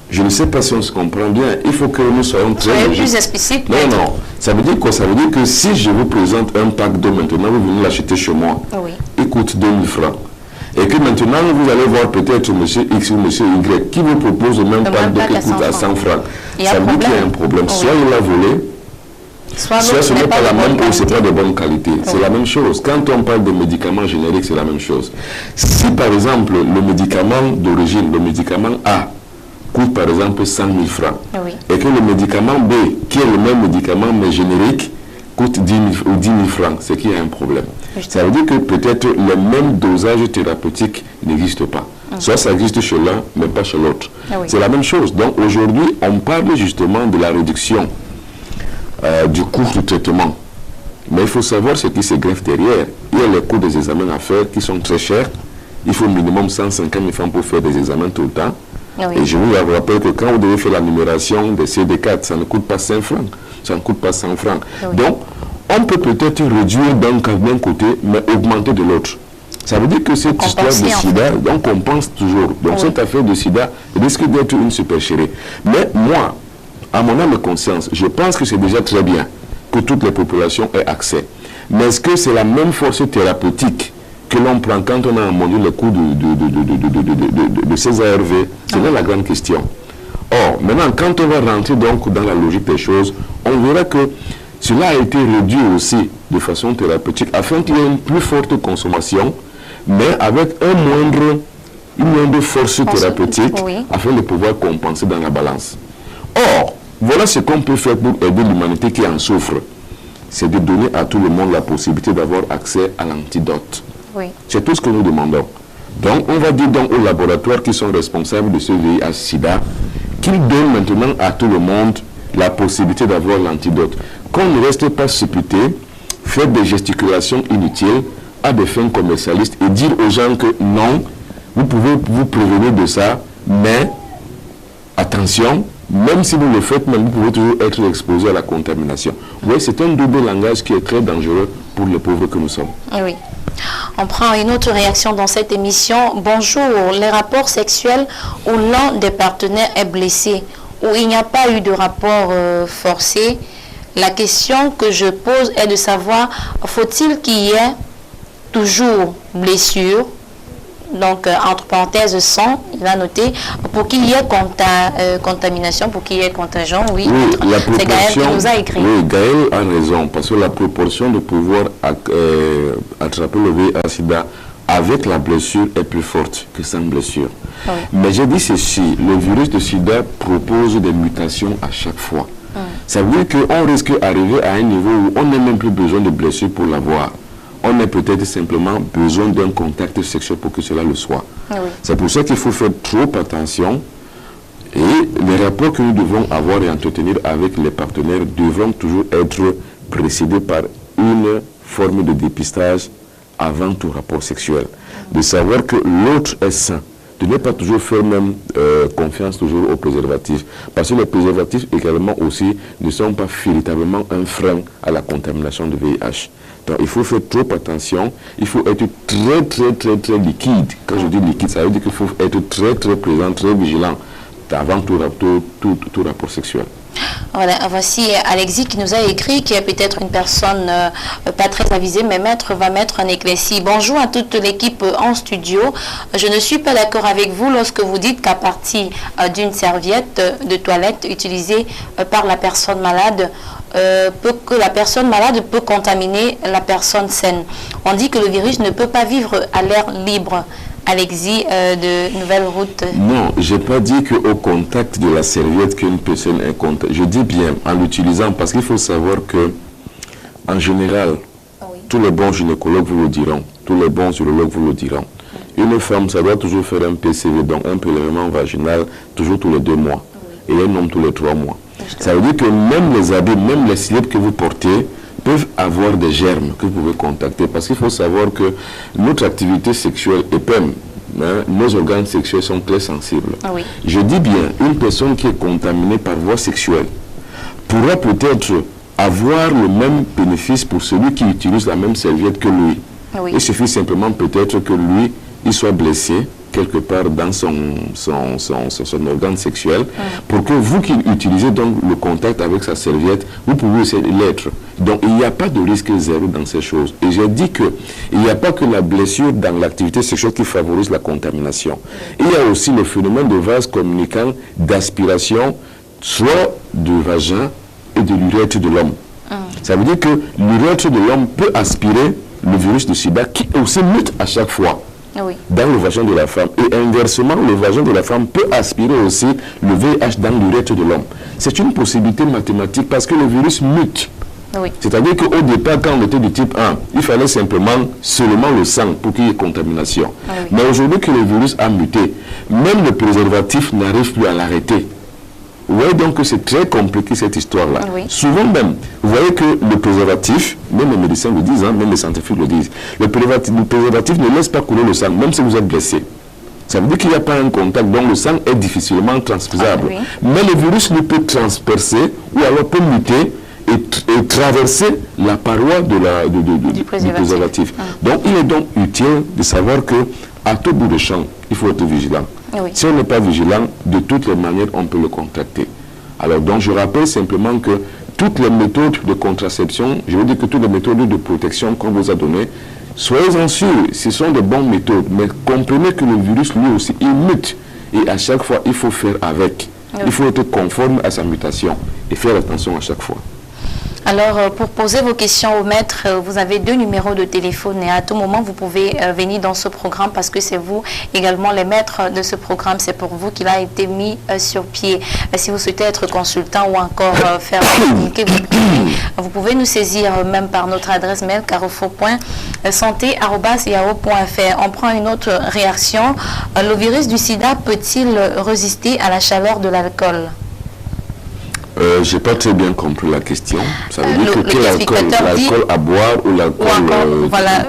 Je ne sais pas si on se comprend bien. Il faut que nous soyons très logiques. Plus explicite. Non, non. Ça veut dire quoi? Ça veut dire que si je vous présente un pack d'eau maintenant, vous venez l'acheter chez moi. Oui. Il coûte 2000 francs. Et que maintenant, vous allez voir peut-être monsieur X ou monsieur Y qui vous propose le même pack d'eau qui coûte à 100 francs. Ça veut dire qu'il y a un problème. Oui. Soit il l'a volé, soit ce n'est pas la même ou ce n'est pas de bonne qualité. Oui. C'est la même chose. Quand on parle de médicaments génériques, c'est la même chose. Si par exemple, le médicament d'origine, le médicament A, coûte par exemple 100 000 francs, oui. et que le médicament B, qui est le même médicament mais générique, coûte 10 000 ou 10 000 francs, c'est qu'il y a un problème. Ça veut dire que peut-être le même dosage thérapeutique n'existe pas. Soit ça existe chez l'un, mais pas chez l'autre. Oui. C'est la même chose. Donc aujourd'hui, on parle justement de la réduction du coût du traitement. Mais il faut savoir ce qui se greffe derrière. Il y a les coûts des examens à faire qui sont très chers. Il faut minimum 150 000 francs pour faire des examens tout le temps. Oui. Et je vous rappelle que quand vous devez faire la numération des CD4, ça ne coûte pas 5 francs. Ça ne coûte pas 100 francs. Oui. Donc, on peut peut-être réduire d'un côté, mais augmenter de l'autre. Ça veut dire que cette histoire de sida, on compense toujours. Donc, cette affaire de sida risque d'être une supercherie. Mais moi, à mon âme et conscience, je pense que c'est déjà très bien que toutes les populations aient accès. Mais est-ce que c'est la même force thérapeutique que l'on prend quand on a amendé le coût de ces ARV? C'est là la grande question. Or, maintenant, quand on va rentrer donc dans la logique des choses, on verra que cela a été réduit aussi de façon thérapeutique afin qu'il y ait une plus forte consommation, mais avec un moindre une moindre force thérapeutique afin de pouvoir compenser dans la balance. Or, voilà ce qu'on peut faire pour aider l'humanité qui en souffre. C'est de donner à tout le monde la possibilité d'avoir accès à l'antidote. Oui. C'est tout ce que nous demandons. Donc, on va dire donc aux laboratoires qui sont responsables de ce VIH-Sida qu'ils donnent maintenant à tout le monde la possibilité d'avoir l'antidote. Qu'on ne reste pas supputé, faire des gesticulations inutiles à des fins commercialistes et dire aux gens que non, vous pouvez vous prévenir de ça, mais attention, même si vous le faites, même vous pouvez toujours être exposé à la contamination. Oui, c'est un double langage qui est très dangereux pour les pauvres que nous sommes. Oui. On prend une autre réaction dans cette émission. Bonjour, les rapports sexuels où l'un des partenaires est blessé, où il n'y a pas eu de rapport forcé. La question que je pose est de savoir, faut-il qu'il y ait toujours blessure, donc entre parenthèses sang, il a noté, pour qu'il y ait contamination, pour qu'il y ait contagion, oui. Oui, la c'est Gaël qui nous a écrit. Oui, Gaël a raison, parce que la proportion de pouvoir attraper le VIH-Sida avec la blessure est plus forte que sans blessure. Oui. Mais j'ai dit ceci, le virus de Sida propose des mutations à chaque fois. Ça veut dire qu'on risque d'arriver à un niveau où on n'a même plus besoin de blessure pour l'avoir. On a peut-être simplement besoin d'un contact sexuel pour que cela le soit. Oui. C'est pour ça qu'il faut faire trop attention. Et les rapports que nous devons avoir et entretenir avec les partenaires devront toujours être précédés par une forme de dépistage avant tout rapport sexuel. De savoir que l'autre est sain. De ne pas toujours faire même confiance toujours aux préservatifs. Parce que les préservatifs également aussi ne sont pas véritablement un frein à la contamination du VIH. Donc il faut faire trop attention, il faut être très liquide. Quand je dis liquide, ça veut dire qu'il faut être très présent, très vigilant avant tout rapport sexuel. Voilà, voici Alexis qui nous a écrit, qui est peut-être une personne pas très avisée, mais va mettre un éclairci. Bonjour à toute l'équipe en studio. Je ne suis pas d'accord avec vous lorsque vous dites qu'à partir d'une serviette de toilette utilisée par la personne malade, que la personne malade peut contaminer la personne saine. On dit que le virus ne peut pas vivre à l'air libre. Alexis de Nouvelle Route. Non, je n'ai pas dit qu'au contact de la serviette qu'une personne est contact. Je dis bien en l'utilisant parce qu'il faut savoir que en général, tous les bons gynécologues vous le diront, tous les bons urologues vous le diront. Une femme, ça doit toujours faire un PCV, donc un prélèvement vaginal, toujours tous les 2 mois. Et un homme tous les 3 mois. Ça veut dire que même les habits, même les slips que vous portez, peuvent avoir des germes que vous pouvez contacter. Parce qu'il faut savoir que notre activité sexuelle est même, nos organes sexuels sont très sensibles. Oui. Je dis bien, une personne qui est contaminée par voie sexuelle pourra peut-être avoir le même bénéfice pour celui qui utilise la même serviette que lui. Oui. Il suffit simplement peut-être que lui, il soit blessé quelque part dans son organe sexuel, pour que vous qui utilisez donc le contact avec sa serviette, vous pouvez aussi l'être. Donc il n'y a pas de risque zéro dans ces choses. Et j'ai dit qu'il n'y a pas que la blessure dans l'activité sexuelle qui favorise la contamination. Il y a aussi le phénomène de vase communicant d'aspiration, soit du vagin et de l'urètre de l'homme. Ça veut dire que l'urètre de l'homme peut aspirer le virus de sida qui aussi mute à chaque fois. Oui. Dans le vagin de la femme. Et inversement, le vagin de la femme peut aspirer aussi le VIH dans l'urètre de l'homme. C'est une possibilité mathématique parce que le virus mute. Oui. C'est-à-dire qu'au départ, quand on était du type 1, il fallait seulement le sang pour qu'il y ait contamination. Oui. Mais aujourd'hui que le virus a muté, même le préservatif n'arrive plus à l'arrêter. Vous voyez donc que c'est très compliqué cette histoire-là. Oui. Souvent même, vous voyez que le préservatif, même les médecins le disent, même les scientifiques le disent, le préservatif ne laisse pas couler le sang, même si vous êtes blessé. Ça veut dire qu'il n'y a pas un contact, donc le sang est difficilement transfusable. Oui. Mais le virus ne peut transpercer ou alors peut muter et traverser la paroi du préservatif. Donc il est donc utile de savoir que à tout bout de champ, il faut être vigilant. Oui. Si on n'est pas vigilant, de toutes les manières, on peut le contacter. Alors donc je rappelle simplement que toutes les méthodes de contraception, je veux dire que toutes les méthodes de protection qu'on vous a données, soyez-en sûrs, ce sont de bonnes méthodes, mais comprenez que le virus lui aussi, il mute. Et à chaque fois, il faut faire avec. Oui. Il faut être conforme à sa mutation et faire attention à chaque fois. Alors, pour poser vos questions au maître, vous avez 2 numéros de téléphone et à tout moment, vous pouvez venir dans ce programme parce que c'est vous également les maîtres de ce programme. C'est pour vous qu'il a été mis sur pied. Si vous souhaitez être consultant ou encore faire communiquer vos produits, vous pouvez nous saisir même par notre adresse mail carrefour.santé@yahoo.fr. On prend une autre réaction. Le virus du sida peut-il résister à la chaleur de l'alcool? Je n'ai pas très bien compris la question. Ça veut dire que quel alcool à boire ou l'alcool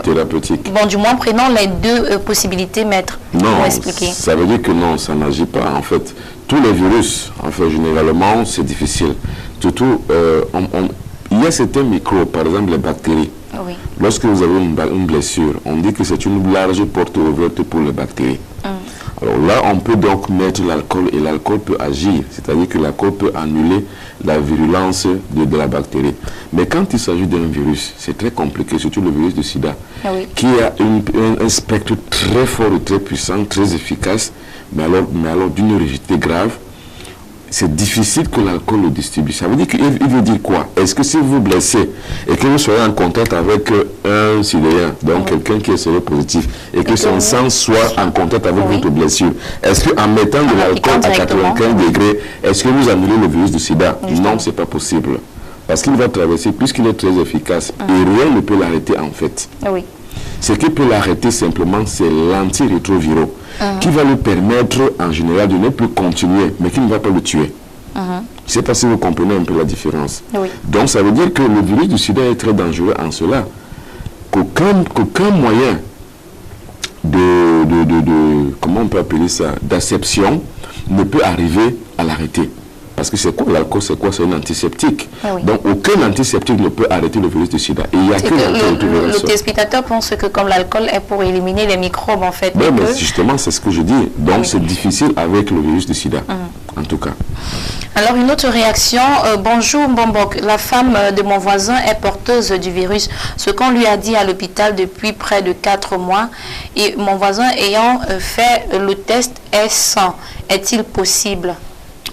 thérapeutique? Bon, du moins, prenons les 2 possibilités, maître. Non, expliquer. Ça veut dire que non, ça n'agit pas. En fait, tous les virus, en fait, généralement, c'est difficile. Surtout, il y a certains microbes, par exemple les bactéries. Oui. Lorsque vous avez une blessure, on dit que c'est une large porte ouverte pour les bactéries. Alors là, on peut donc mettre l'alcool et l'alcool peut agir, c'est-à-dire que l'alcool peut annuler la virulence de la bactérie. Mais quand il s'agit d'un virus, c'est très compliqué, surtout le virus du sida, qui a un spectre très fort et très puissant, très efficace, mais alors d'une rigidité grave. C'est difficile que l'alcool le distribue. Ça veut dire qu'il veut dire quoi? Est-ce que si vous vous blessez et que vous soyez en contact avec un sidéen, donc quelqu'un qui est séropositif, et que son sang soit en contact avec votre blessure, est-ce qu'en mettant de l'alcool à 95 degrés, est-ce que vous annulez le virus du sida? Non, ce n'est pas possible. Parce qu'il va traverser, puisqu'il est très efficace, et rien ne peut l'arrêter en fait. Ce qui peut l'arrêter simplement, c'est l'antirétroviraux, qui va lui permettre en général de ne plus continuer, mais qui ne va pas le tuer. Je ne sais pas si vous comprenez un peu la différence. Donc ça veut dire que le virus du sida est très dangereux en cela, qu'aucun moyen comment on peut appeler ça, d'acception ne peut arriver à l'arrêter. Parce que c'est quoi l'alcool? C'est quoi? C'est un antiseptique. Donc aucun antiseptique ne peut arrêter le virus du sida. Et il y a que le téléspectateur pense que comme l'alcool est pour éliminer les microbes en fait. Mais justement, c'est ce que je dis. Donc c'est difficile avec le virus du sida, en tout cas. Alors une autre réaction, bonjour Bombok, la femme de mon voisin est porteuse du virus. Ce qu'on lui a dit à l'hôpital depuis près de 4 mois et mon voisin ayant fait le test est sain. Est-il possible?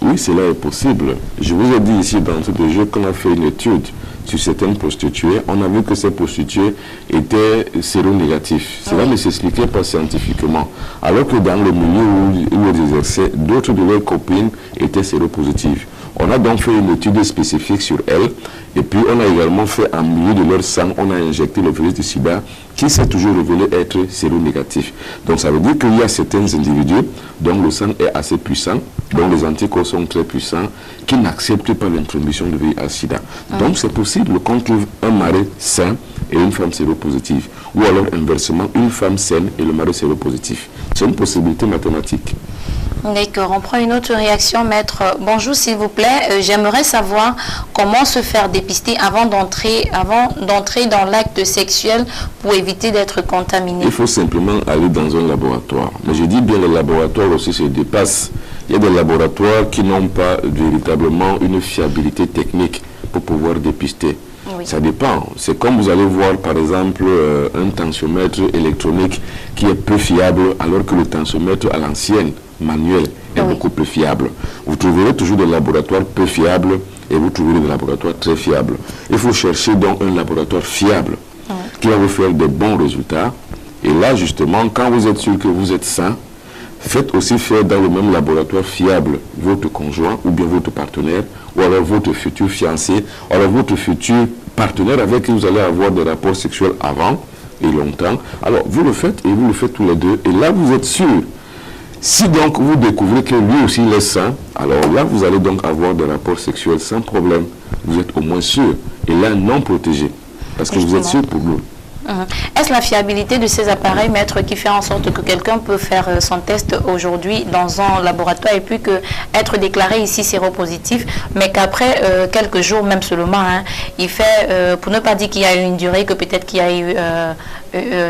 Oui, cela est possible. Je vous ai dit ici dans ce jeu qu'on a fait une étude sur certaines prostituées. On a vu que ces prostituées étaient séronégatives. Cela ne s'expliquait pas scientifiquement. Alors que dans le milieu où elles exerçaient, d'autres de leurs copines étaient séropositives. On a donc fait une étude spécifique sur elles. Et puis on a également fait un milieu de leur sang, on a injecté le virus du sida qui s'est toujours révélé être séronégatif. Donc ça veut dire qu'il y a certains individus dont le sang est assez puissant, dont les anticorps sont très puissants, qui n'acceptent pas l'introduction du virus sida. Donc c'est possible qu'on trouve un mari sain et une femme séropositive. Ou alors inversement, une femme saine et le mari séropositif. C'est une possibilité mathématique. D'accord, on prend une autre réaction, maître. Bonjour s'il vous plaît, j'aimerais savoir comment se faire dépister avant d'entrer dans l'acte sexuel pour éviter d'être contaminé. Il faut simplement aller dans un laboratoire. Mais je dis bien les laboratoires aussi se dépassent. Il y a des laboratoires qui n'ont pas véritablement une fiabilité technique pour pouvoir dépister. Ça dépend. C'est comme vous allez voir par exemple un tensiomètre électronique qui est peu fiable alors que le tensiomètre à l'ancienne manuel est beaucoup plus fiable. Vous trouverez toujours des laboratoires peu fiables et vous trouverez des laboratoires très fiables. Il faut chercher donc un laboratoire fiable qui va vous faire des bons résultats. Et là justement, quand vous êtes sûr que vous êtes sain, faites aussi faire dans le même laboratoire fiable votre conjoint ou bien votre partenaire ou alors votre futur fiancé, ou alors votre futur partenaire avec qui vous allez avoir des rapports sexuels avant et longtemps. Alors vous le faites et vous le faites tous les deux et là vous êtes sûr. Si donc vous découvrez que lui aussi il est sain, alors là vous allez donc avoir des rapports sexuels sans problème. Vous êtes au moins sûr et là non protégé parce que vous êtes sûr pour vous. Est-ce la fiabilité de ces appareils, maître, qui fait en sorte que quelqu'un peut faire son test aujourd'hui dans un laboratoire et puis que être déclaré ici séropositif, mais qu'après quelques jours, même seulement, il fait, pour ne pas dire qu'il y a eu une durée, que peut-être qu'il y a eu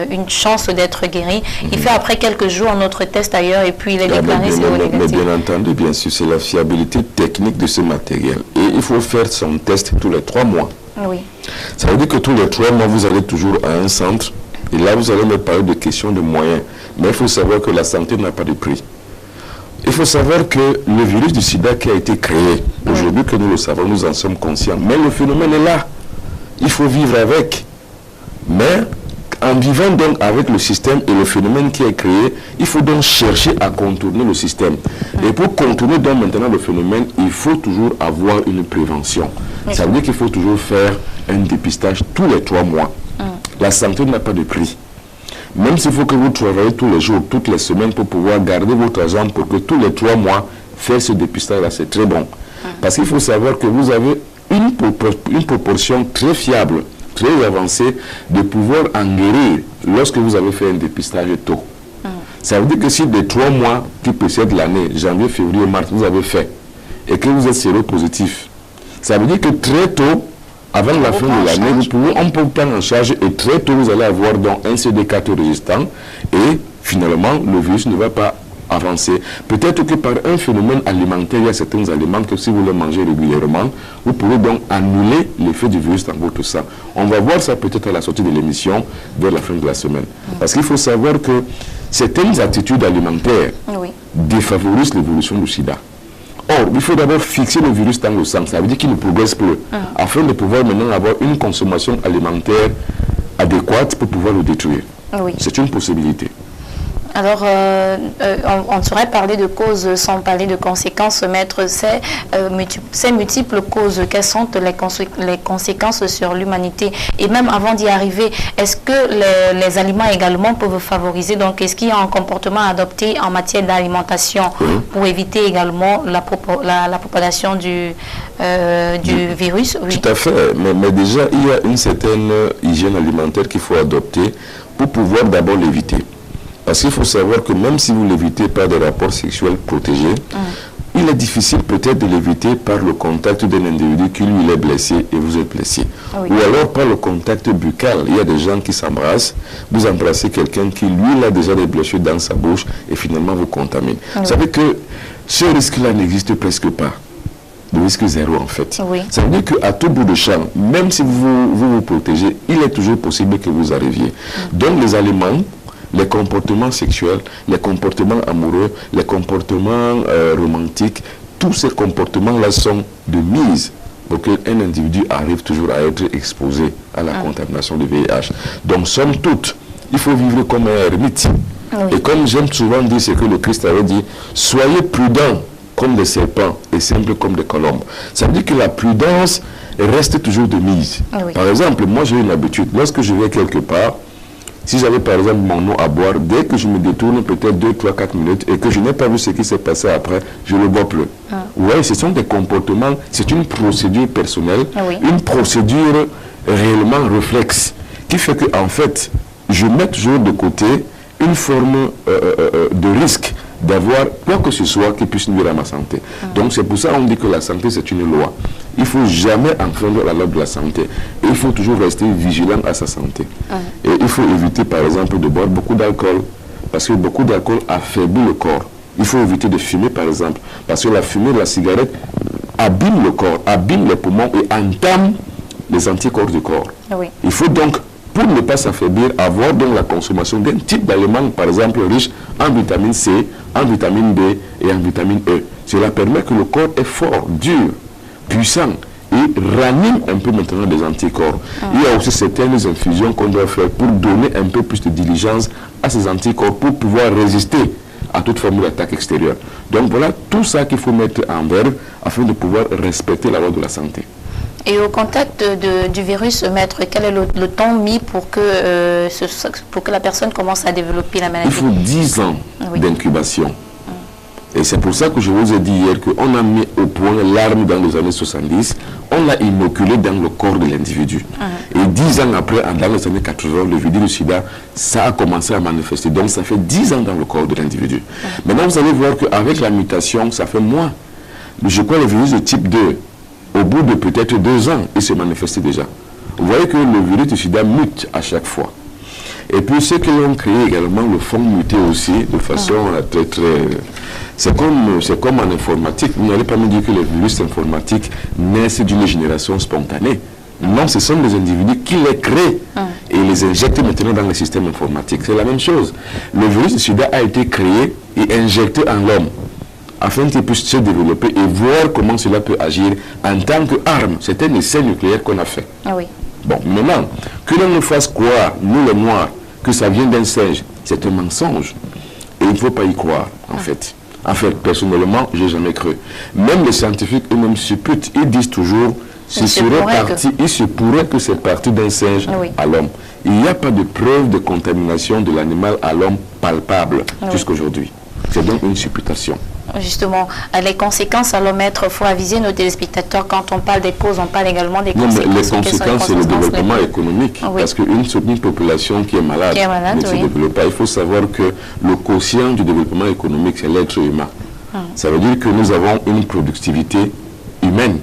une chance d'être guéri, il fait après quelques jours un autre test ailleurs et puis il est déclaré séronégatif. Mais bien entendu, bien sûr, c'est la fiabilité technique de ce matériel. Et il faut faire son test tous les 3 mois. Oui. Ça veut dire que tous les 3 mois, vous allez toujours à un centre et là, vous allez me parler de questions de moyens. Mais il faut savoir que la santé n'a pas de prix. Il faut savoir que le virus du sida qui a été créé, aujourd'hui que nous le savons, nous en sommes conscients. Mais le phénomène est là. il faut vivre avec. Mais en vivant donc avec le système et le phénomène qui est créé, il faut donc chercher à contourner le système. Et pour contourner donc maintenant le phénomène, il faut toujours avoir une prévention. Ça veut dire qu'il faut toujours faire un dépistage tous les 3 mois. La santé n'a pas de prix. Même s'il faut que vous travaillez tous les jours, toutes les semaines pour pouvoir garder votre argent pour que tous les 3 mois, faire ce dépistage-là, c'est très bon. Parce qu'il faut savoir que vous avez une proportion très fiable, très avancée, de pouvoir en guérir lorsque vous avez fait un dépistage tôt. Ça veut dire que si des 3 mois qui précèdent l'année, janvier, février, mars, vous avez fait, et que vous êtes séropositif, ça veut dire que très tôt, avant la fin de l'année, on peut prendre en charge et très tôt, vous allez avoir donc un CD4 résistant et finalement, le virus ne va pas avancer. Peut-être que par un phénomène alimentaire, il y a certains aliments que si vous les mangez régulièrement, vous pouvez donc annuler l'effet du virus dans votre sang. On va voir ça peut-être à la sortie de l'émission vers la fin de la semaine. Parce qu'il faut savoir que certaines attitudes alimentaires défavorisent l'évolution du sida. Or, il faut d'abord fixer le virus dans le sang. Ça veut dire qu'il ne progresse plus. Afin de pouvoir maintenant avoir une consommation alimentaire adéquate pour pouvoir le détruire. C'est une possibilité. Alors, on saurait parler de causes sans parler de conséquences, maître. Ces multiples causes, quelles sont les conséquences sur l'humanité? Et même avant d'y arriver, est-ce que les aliments également peuvent favoriser? Donc, est-ce qu'il y a un comportement adopté en matière d'alimentation pour éviter également la propagation du virus? Tout à fait. Mais déjà, il y a une certaine hygiène alimentaire qu'il faut adopter pour pouvoir d'abord l'éviter. Parce qu'il faut savoir que même si vous l'évitez par des rapports sexuels protégés, il est difficile peut-être de l'éviter par le contact d'un individu qui lui est blessé et vous êtes blessé. Ou alors par le contact buccal. Il y a des gens qui s'embrassent, vous embrassez quelqu'un qui lui a déjà des blessures dans sa bouche et finalement vous contamine. Vous savez que ce risque-là n'existe presque pas. Le risque zéro en fait. Ça veut dire qu'à tout bout de champ, même si vous protégez, il est toujours possible que vous arriviez. Donc les aliments, les comportements sexuels, les comportements amoureux, les comportements romantiques, tous ces comportements-là sont de mise pour qu'un individu arrive toujours à être exposé à la contamination du VIH. Donc, somme toute, il faut vivre comme un ermite. Et comme j'aime souvent dire ce que le Christ avait dit, soyez prudents comme des serpents et simples comme des colombes. Ça veut dire que la prudence reste toujours de mise. Par exemple, moi j'ai une habitude, lorsque je vais quelque part, si j'avais par exemple mon eau à boire, dès que je me détourne peut-être 2, 3, 4 minutes et que je n'ai pas vu ce qui s'est passé après, je ne le bois plus. Oui, ce sont des comportements, c'est une procédure personnelle, une procédure réellement réflexe, qui fait que en fait, je mets toujours de côté une forme de risque d'avoir quoi que ce soit qui puisse nuire à ma santé. Donc c'est pour ça qu'on dit que la santé c'est une loi. Il ne faut jamais enfreindre la loi de la santé. Et il faut toujours rester vigilant à sa santé. Et il faut éviter par exemple de boire beaucoup d'alcool. Parce que beaucoup d'alcool affaiblit le corps. Il faut éviter de fumer par exemple. Parce que la fumée de la cigarette abîme le corps, abîme les poumons et entame les anticorps du corps. Il faut donc, pour ne pas s'affaiblir, avoir donc la consommation d'un type d'aliment, par exemple, riche en vitamine C, en vitamine B et en vitamine E. Cela permet que le corps est fort, dur, puissant et ranime un peu maintenant des anticorps. Il y a aussi certaines infusions qu'on doit faire pour donner un peu plus de diligence à ces anticorps pour pouvoir résister à toute forme d'attaque extérieure. Donc voilà tout ça qu'il faut mettre en verbe afin de pouvoir respecter la loi de la santé. Et au contact du virus, maître, quel est le temps mis pour que la personne commence à développer la maladie? Il faut 10 ans d'incubation. Et c'est pour ça que je vous ai dit hier qu'on a mis au point l'arme dans les années 70, on l'a inoculé dans le corps de l'individu. Et 10 ans après, dans les années 80, le virus du sida, ça a commencé à manifester. Donc ça fait 10 ans dans le corps de l'individu. Maintenant, vous allez voir qu'avec la mutation, ça fait moins. Je crois le virus de type 2, au bout de peut-être 2 ans, il se manifestait déjà. Vous voyez que le virus du sida mute à chaque fois. Et puis ceux qui l'ont créé également le font muter aussi de façon très très... C'est comme en informatique. Vous n'allez pas me dire que les virus informatiques naissent d'une génération spontanée. Non, ce sont des individus qui les créent et les injectent maintenant dans le système informatique. C'est la même chose. Le virus du sida a été créé et injecté en l'homme afin qu'il puisse se développer et voir comment cela peut agir en tant qu'arme. C'est un essai nucléaire qu'on a fait. Bon, maintenant, que l'on nous fasse croire, nous les Noirs, que ça vient d'un singe, c'est un mensonge. Et il ne faut pas y croire, en fait. En fait, personnellement, je n'ai jamais cru. Même les scientifiques eux-mêmes supputent, ils disent toujours, il se pourrait que c'est parti d'un singe à l'homme. Il n'y a pas de preuve de contamination de l'animal à l'homme palpable jusqu'aujourd'hui. C'est donc une supputation. Justement, les conséquences, alors maître, il faut aviser nos téléspectateurs, quand on parle des causes, on parle également des conséquences. Non, mais les conséquences, c'est le développement économique. Parce qu'une population qui est malade ne se développe pas. Il faut savoir que le quotient du développement économique, c'est l'être humain. Ça veut dire que nous avons une productivité humaine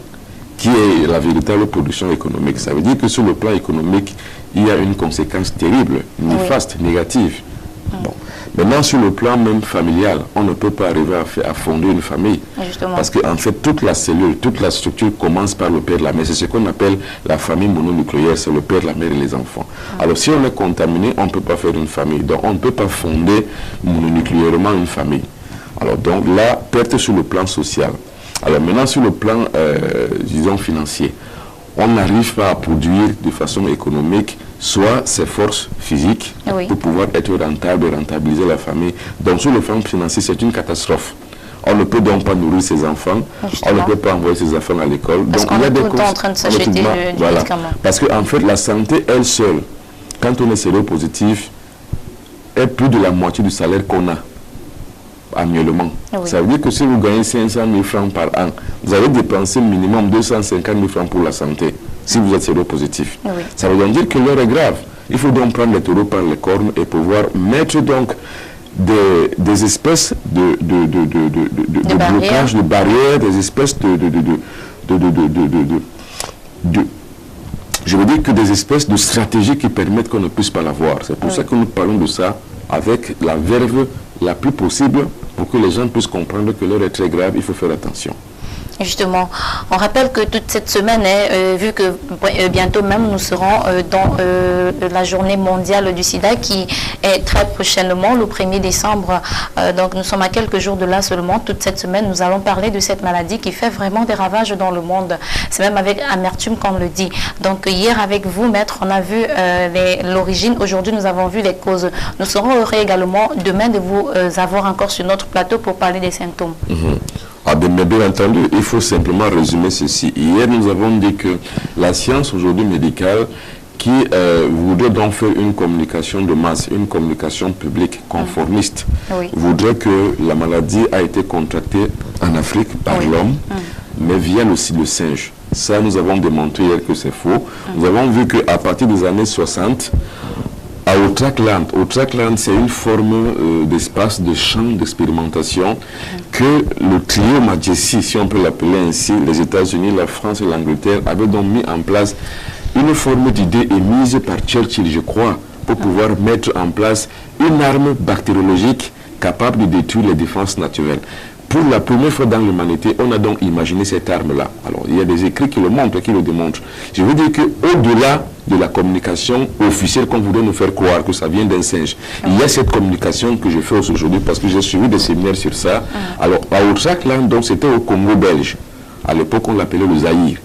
qui est la véritable production économique. Ça veut dire que sur le plan économique, il y a une conséquence terrible, néfaste, négative. Bon. Maintenant, sur le plan même familial, on ne peut pas arriver à fonder une famille. Justement. Parce qu'en fait, toute la cellule, toute la structure commence par le père et la mère. C'est ce qu'on appelle la famille mononucléaire, c'est le père, la mère et les enfants. Alors, si on est contaminé, on ne peut pas faire une famille. Donc, on ne peut pas fonder mononucléairement une famille. Alors, donc là, perte sur le plan social. Alors, maintenant, sur le plan, disons, financier, on n'arrive pas à produire de façon économique soit ses forces physiques pour pouvoir être rentable, rentabiliser la famille. Donc sur le plan financier, c'est une catastrophe. On ne peut donc pas nourrir ses enfants, on ne peut pas envoyer ses enfants à l'école. Donc il y a des causes. En train de s'acheter du médicament. Parce qu'en fait, la santé, elle seule, quand on est séropositif, est plus de la moitié du salaire qu'on a annuellement. Ça veut dire que si vous gagnez 500 000 francs par an, vous allez dépenser minimum 250 000 francs pour la santé, si vous êtes séropositif. Ça veut donc dire que l'heure est grave. Il faut donc prendre les taureaux par les cornes et pouvoir mettre donc des espèces de blocage, de barrières, des espèces je veux dire que des espèces de stratégies qui permettent qu'on ne puisse pas l'avoir. C'est pour ça que nous parlons de ça avec la verve la plus possible pour que les gens puissent comprendre que l'heure est très grave, il faut faire attention. Justement, on rappelle que toute cette semaine, vu que bientôt même nous serons dans la journée mondiale du sida qui est très prochainement, le 1er décembre, donc nous sommes à quelques jours de là seulement. Toute cette semaine, nous allons parler de cette maladie qui fait vraiment des ravages dans le monde. C'est même avec amertume qu'on le dit. Donc hier avec vous, maître, on a vu l'origine. Aujourd'hui, nous avons vu les causes. Nous serons heureux également demain de vous avoir encore sur notre plateau pour parler des symptômes. Ah bien entendu, il faut simplement résumer ceci. Hier, nous avons dit que la science aujourd'hui médicale qui voudrait donc faire une communication de masse, une communication publique conformiste, voudrait que la maladie a été contractée en Afrique par l'homme, mais via aussi le singe. Ça, nous avons démontré hier que c'est faux. Nous avons vu qu'à partir des années 60, à Outrakland, c'est une forme d'espace de champ d'expérimentation que le trio Majesty, si on peut l'appeler ainsi, les États-Unis, la France et l'Angleterre avaient donc mis en place une forme d'idée émise par Churchill, je crois, pour pouvoir mettre en place une arme bactériologique capable de détruire les défenses naturelles. Pour la première fois dans l'humanité, on a donc imaginé cette arme-là. Alors, il y a des écrits qui le montrent, qui le démontrent. Je veux dire qu'au-delà de la communication officielle qu'on voudrait nous faire croire que ça vient d'un singe, il y a cette communication que je fais aujourd'hui parce que j'ai suivi des séminaires sur ça. Alors, à Outrakland, donc c'était au Congo belge. À l'époque, on l'appelait le Zaïre.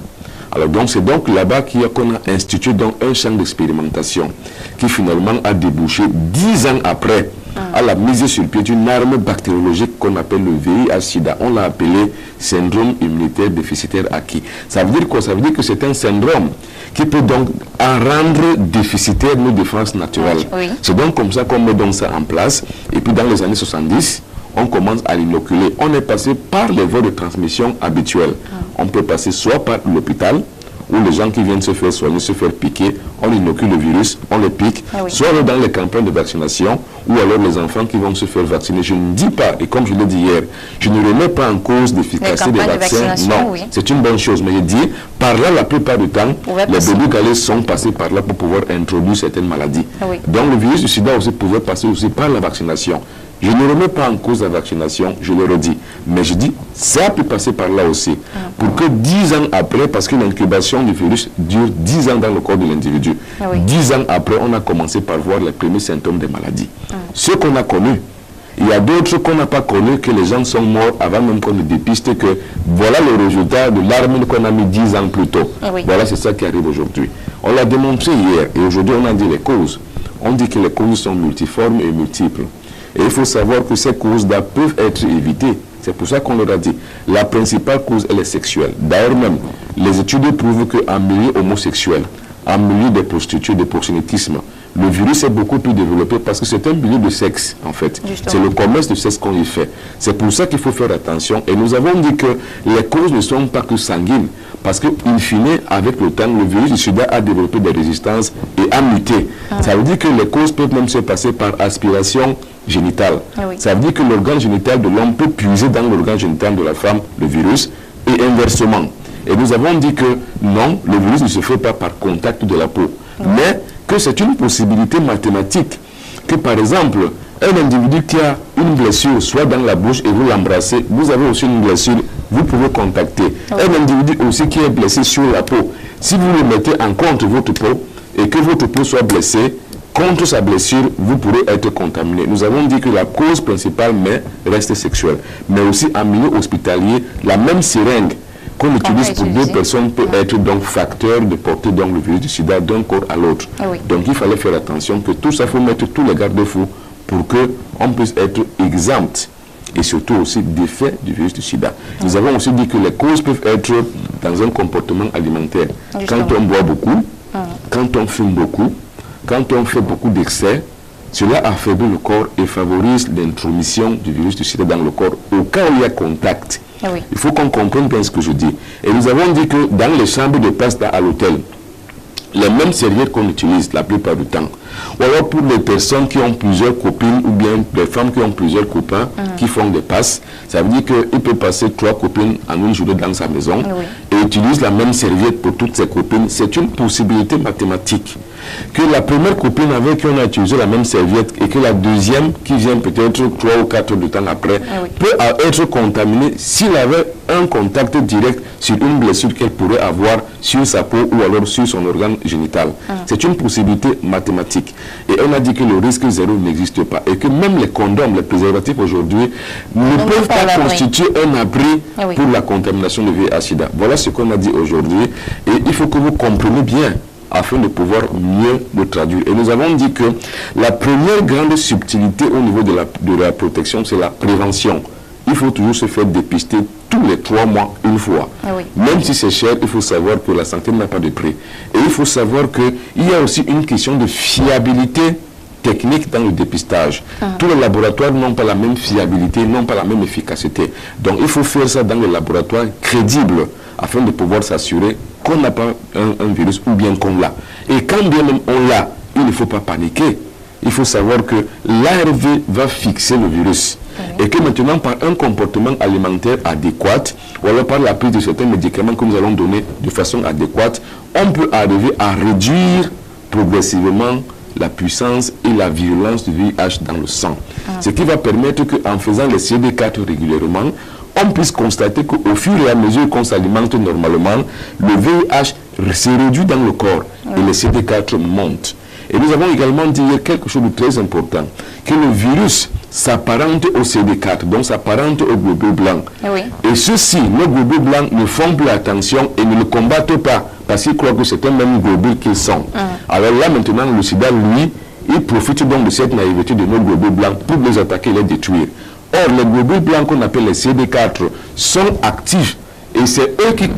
Alors, donc, c'est donc là-bas qu'on a institué donc un champ d'expérimentation qui finalement a débouché 10 ans après à la mise sur pied d'une arme bactériologique qu'on appelle le VIH-Sida. On l'a appelé syndrome immunitaire déficitaire acquis. Ça veut dire quoi? Ça veut dire que c'est un syndrome qui peut donc en rendre déficitaire nos défenses naturelles. C'est donc comme ça qu'on met donc ça en place. Et puis dans les années 70, on commence à l'inoculer. On est passé par les voies de transmission habituelles. On peut passer soit par l'hôpital, où les gens qui viennent se faire soigner, se faire piquer, on inocule le virus, on le pique, soit dans les campagnes de vaccination, ou alors les enfants qui vont se faire vacciner. Je ne dis pas, et comme je l'ai dit hier, je ne remets pas en cause l'efficacité des vaccins. Non, c'est une bonne chose. Mais je dis, par là, la plupart du temps, les bébés galets sont passés par là pour pouvoir introduire certaines maladies. Donc le virus du sida aussi pouvait passer aussi par la vaccination. Je ne remets pas en cause la vaccination, je le redis. Mais je dis, ça peut passer par là aussi. Pour que 10 ans après, parce que l'incubation du virus dure 10 ans dans le corps de l'individu, 10 ans après, on a commencé par voir les premiers symptômes des maladies. Ce qu'on a connu, il y a d'autres qu'on n'a pas connus, que les gens sont morts avant même qu'on ne dépiste que voilà le résultat de l'arme qu'on a mis 10 ans plus tôt. Voilà, c'est ça qui arrive aujourd'hui. On l'a démontré hier et aujourd'hui on a dit les causes. On dit que les causes sont multiformes et multiples. Et il faut savoir que ces causes-là peuvent être évitées. C'est pour ça qu'on leur a dit. La principale cause, elle est sexuelle. D'ailleurs même, les études prouvent qu'en milieu homosexuel, en milieu des prostituées, des proxénétisme, le virus est beaucoup plus développé parce que c'est un milieu de sexe, en fait. C'est le commerce de sexe qu'on y fait. C'est pour ça qu'il faut faire attention. Et nous avons dit que les causes ne sont pas que sanguines. Parce qu'in fine, avec le temps, le virus du sida a développé des résistances et a muté. Ça veut dire que les causes peuvent même se passer par aspiration génitale. Ça veut dire que l'organe génital de l'homme peut puiser dans l'organe génital de la femme le virus et inversement. Et nous avons dit que non, le virus ne se fait pas par contact de la peau. Mais que c'est une possibilité mathématique. Que par exemple, un individu qui a une blessure, soit dans la bouche et vous l'embrassez, vous avez aussi une blessure, vous pouvez contacter. Un individu aussi qui est blessé sur la peau, si vous le mettez en contre votre peau et que votre peau soit blessée, contre sa blessure, vous pourrez être contaminé. Nous avons dit que la cause principale reste sexuelle. Mais aussi en milieu hospitalier, la même seringue qu'on utilise pour deux personnes peut être donc facteur de porter donc le virus du sida d'un corps à l'autre. Donc il fallait faire attention que tout ça, il faut mettre tous les garde-fous pour qu'on puisse être exempt et surtout aussi d'effets du virus du sida. Nous avons aussi dit que les causes peuvent être dans un comportement alimentaire. Quand on boit beaucoup, quand on fume beaucoup, quand on fait beaucoup d'excès, cela affaiblit le corps et favorise l'intromission du virus du sida dans le corps au cas où il y a contact. Il faut qu'on comprenne bien ce que je dis. Et nous avons dit que dans les chambres de passe à l'hôtel, les mêmes serviettes qu'on utilise la plupart du temps, ou alors pour les personnes qui ont plusieurs copines ou bien les femmes qui ont plusieurs copains qui font des passes, ça veut dire qu'il peut passer 3 copines en une journée dans sa maison et utilise la même serviette pour toutes ses copines. C'est une possibilité mathématique. Que la première copine avec qui on a utilisé la même serviette et que la deuxième qui vient peut-être 3 ou 4 heures de temps après peut être contaminée s'il avait un contact direct sur une blessure qu'elle pourrait avoir sur sa peau ou alors sur son organe génital. C'est une possibilité mathématique. Et on a dit que le risque zéro n'existe pas et que même les condoms, les préservatifs aujourd'hui ne peuvent pas constituer un abri pour la contamination de VIH-Sida. Voilà ce qu'on a dit aujourd'hui et il faut que vous compreniez bien afin de pouvoir mieux le traduire. Et nous avons dit que la première grande subtilité au niveau de la protection, c'est la prévention. Il faut toujours se faire dépister tous les 3 mois, une fois. Même si c'est cher, il faut savoir que la santé n'a pas de prix. Et il faut savoir qu'il y a aussi une question de fiabilité technique dans le dépistage. Tous les laboratoires n'ont pas la même fiabilité, n'ont pas la même efficacité. Donc il faut faire ça dans les laboratoires crédibles afin de pouvoir s'assurer qu'on n'a pas un virus ou bien qu'on l'a. Et quand bien même on l'a, il ne faut pas paniquer. Il faut savoir que l'ARV va fixer le virus. Et que maintenant, par un comportement alimentaire adéquat, ou alors par la prise de certains médicaments que nous allons donner de façon adéquate, on peut arriver à réduire progressivement la puissance et la virulence du VIH dans le sang. Ce qui va permettre qu'en faisant les CD4 régulièrement, on puisse constater qu'au fur et à mesure qu'on s'alimente normalement, le VIH se réduit dans le corps et les CD4 montent. Et nous avons également dit quelque chose de très important, que le virus s'apparente au CD4, donc s'apparente au globule blanc. Et ceux-ci, nos globules blancs, ne font plus attention et ne le combattent pas, parce qu'ils croient que c'est un même globule qu'ils sont. Alors là, maintenant, le sida, lui, il profite donc de cette naïveté de nos globules blancs pour les attaquer et les détruire. Or, les globules blancs qu'on appelle les CD4 sont actifs. Et c'est eux qui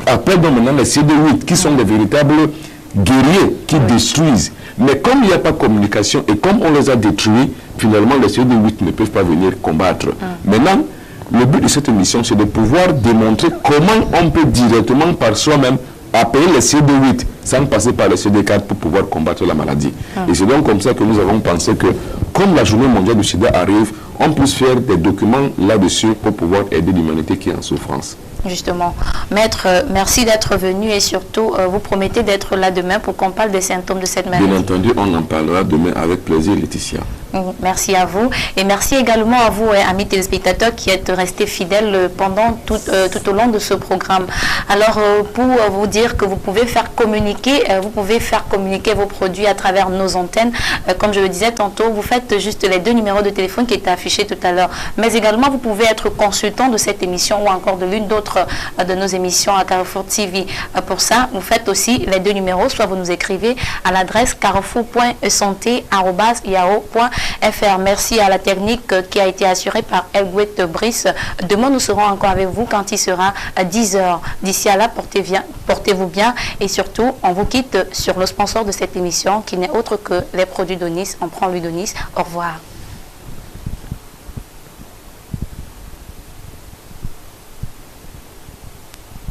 appellent donc maintenant les CD8, qui sont des véritables guerriers qui détruisent. Mais comme il n'y a pas de communication et comme on les a détruits, finalement les CD8 ne peuvent pas venir combattre. Maintenant, le but de cette émission, c'est de pouvoir démontrer comment on peut directement par soi-même appeler les CD8 sans passer par les CD4 pour pouvoir combattre la maladie. Et c'est donc comme ça que nous avons pensé que, comme la journée mondiale du sida arrive, on puisse faire des documents là-dessus pour pouvoir aider l'humanité qui est en souffrance. Justement. Maître, merci d'être venu et surtout, vous promettez d'être là demain pour qu'on parle des symptômes de cette maladie. Bien entendu, on en parlera demain avec plaisir, Laetitia. Merci à vous et merci également à vous, amis téléspectateurs, qui êtes restés fidèles pendant tout au long de ce programme. Alors, pour vous dire que vous pouvez faire communiquer vos produits à travers nos antennes. Comme je le disais tantôt, vous faites juste les 2 numéros de téléphone qui étaient affichés tout à l'heure. Mais également, vous pouvez être consultant de cette émission ou encore de l'une d'autre autre de nos émissions à Carrefour TV. Pour ça, vous faites aussi les 2 numéros, soit vous nous écrivez à l'adresse carrefour.santé@yahoo.fr. Merci à la technique qui a été assurée par Elgwet Brice. Demain, nous serons encore avec vous quand il sera 10h. D'ici à là, portez-vous bien et surtout, on vous quitte sur le sponsor de cette émission qui n'est autre que les produits Donis. On prend lui Donis. Au revoir.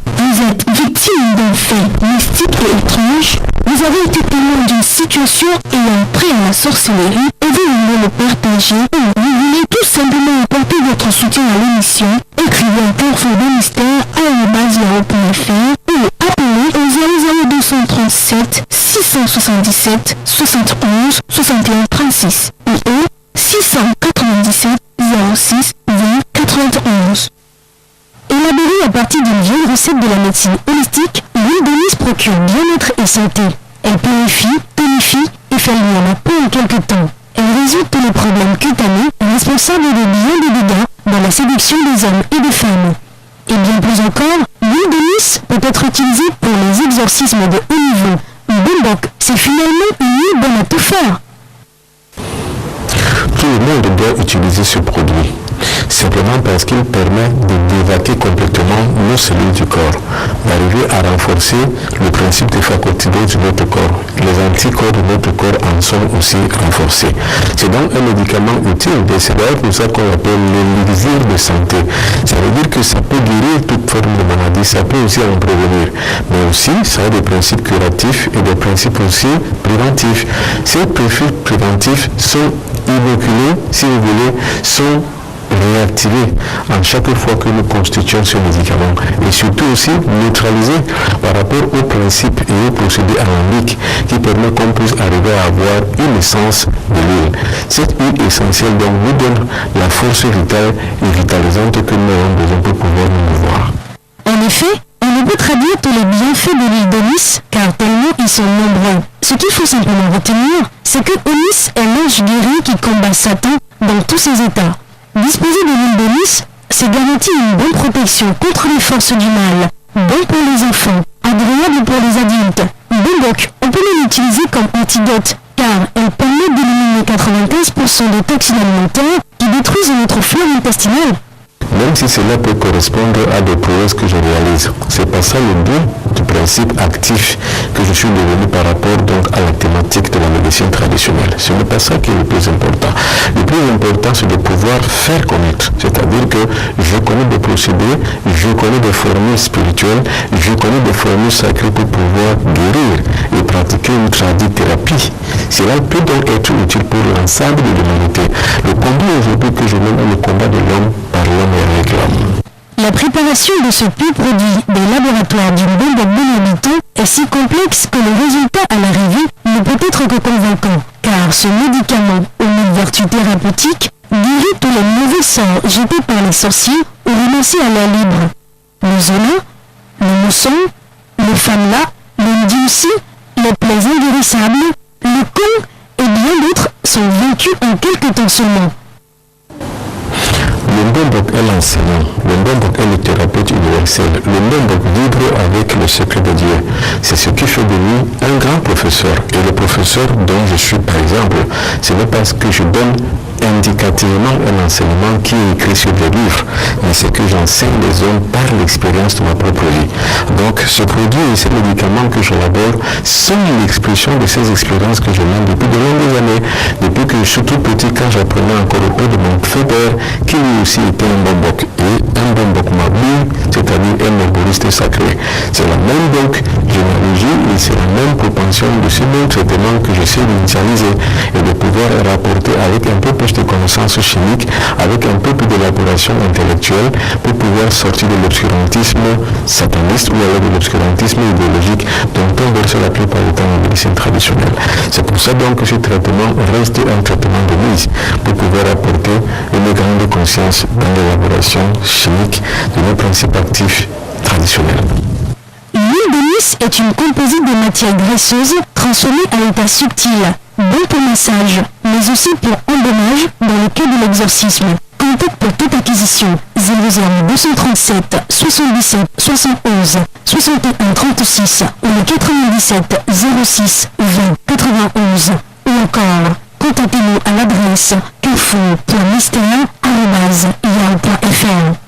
Vous êtes victime d'un fait mystique et étrange. Vous avez été témoin d'une situation ayant trait à la sorcellerie et vous voulez le partager ou vous voulez tout simplement apporter votre soutien à l'émission. Écrivez à Carrefour des Mystères @yahoo.fr ou appelez au 00237 677 71 61 36 et au 697 06 20 91. Élaborée à partir d'une vieille recette de la médecine holistique, l'huile Donis procure bien-être et santé. Elle purifie, tonifie et fait luire la peau en quelques temps. Elle résout tous les problèmes cutanés responsables de bien des dégâts dans la séduction des hommes et des femmes. Et bien plus encore, l'huile Donis peut être utilisée pour les exorcismes de haut niveau. Bombok, c'est finalement une huile bonne à tout faire. Tout le monde doit utiliser ce produit, simplement parce qu'il permet de dévaquer complètement nos cellules du corps, d'arriver à renforcer le principe des facultés de notre corps. Les anticorps de notre corps en sont aussi renforcés. C'est donc un médicament utile, et c'est d'ailleurs pour ça qu'on appelle l'élixir de santé. Ça veut dire que ça peut guérir toute forme de maladie, ça peut aussi en prévenir, mais aussi ça a des principes curatifs et des principes aussi préventifs. Ces principes préventifs sont inoculés, si vous voulez, sont réactivés à chaque fois que nous constituons ce médicament et surtout aussi neutralisés par rapport aux principes et aux procédés alambiques qui permettent qu'on puisse arriver à avoir une essence de l'huile. Cette huile essentielle donc nous donne la force vitale et vitalisante que nous avons besoin pour pouvoir nous mouvoir. En effet, on ne peut traduire tous les bienfaits de l'huile d'Onis car tellement ils sont nombreux. Ce qu'il faut simplement retenir, c'est que Onis est l'ange guéri qui combat Satan dans tous ses états. Disposer de l'huile d'Onis, c'est garantir une bonne protection contre les forces du mal, bon pour les enfants, agréable pour les adultes. Bombok, on peut l'utiliser comme antidote car elle permet d'éliminer 95% des toxines alimentaires qui détruisent notre flore intestinale. Même si cela peut correspondre à des prouesses que je réalise, c'est pas ça le but du principe actif que je suis devenu par rapport donc à la thématique de la médecine traditionnelle. Ce n'est pas ça qui est le plus important. Le plus important, c'est de pouvoir faire connaître. C'est-à-dire que je connais des procédés, je connais des formules spirituelles, je connais des formules sacrées pour pouvoir guérir et pratiquer une tradithérapie. Cela peut donc être utile pour l'ensemble de l'humanité. Le combat aujourd'hui que je mène est le combat de l'homme par l'homme et avec l'homme. La préparation de ce pur produit des laboratoires du Bombok Benedito est si complexe que le résultat à l'arrivée ne peut être que convaincant, car ce médicament, aux mille vertus thérapeutiques, guérit tous les mauvais sorts jetés par les sorciers ou renoncés à l'air libre. Le zona, le mousson, le famla, le ndiusi, les plaies inguérissables, le con et bien d'autres sont vaincus en quelques temps seulement. Le Bombok est l'enseignant, le Bombok est le thérapeute universel, le Bombok vibre avec le secret de Dieu. C'est ce qui fait de lui un grand professeur. Et le professeur dont je suis par exemple, ce n'est pas ce que je donne indicativement un enseignement qui est écrit sur des livres, mais c'est que j'enseigne les hommes par l'expérience de ma propre vie. Donc ce produit et ces médicaments que j'élabore sont l'expression de ces expériences que je mène depuis de longues années, depuis que je suis tout petit quand j'apprenais encore au cours de mon père qui lui aussi était un Bombok et un Bombok Mabi, c'est-à-dire un herboriste sacré. C'est la même donc généalogie et c'est la même propension de ce même traitement que j'essaie d'initialiser et de pouvoir rapporter avec un peu plus de connaissances chimiques, avec un peu plus d'élaboration intellectuelle pour pouvoir sortir de l'obscurantisme sataniste ou alors de l'obscurantisme idéologique dont on verse la plupart du temps en médecine traditionnelle. C'est pour ça donc que ce traitement reste un traitement de mise pour pouvoir apporter une grande conscience dans l'élaboration chimique de nos principes actifs traditionnels. L'huile d'Onis est une composite de matières graisseuses transformée à l'état subtil, bon pour massage, mais aussi pour embaumage dans le cas de l'exorcisme. Contact pour toute acquisition 002 237 77 71 61 36 ou le 97 06 20 91 ou encore contactez-nous à l'adresse carrefour.mystère@yahoo.fr.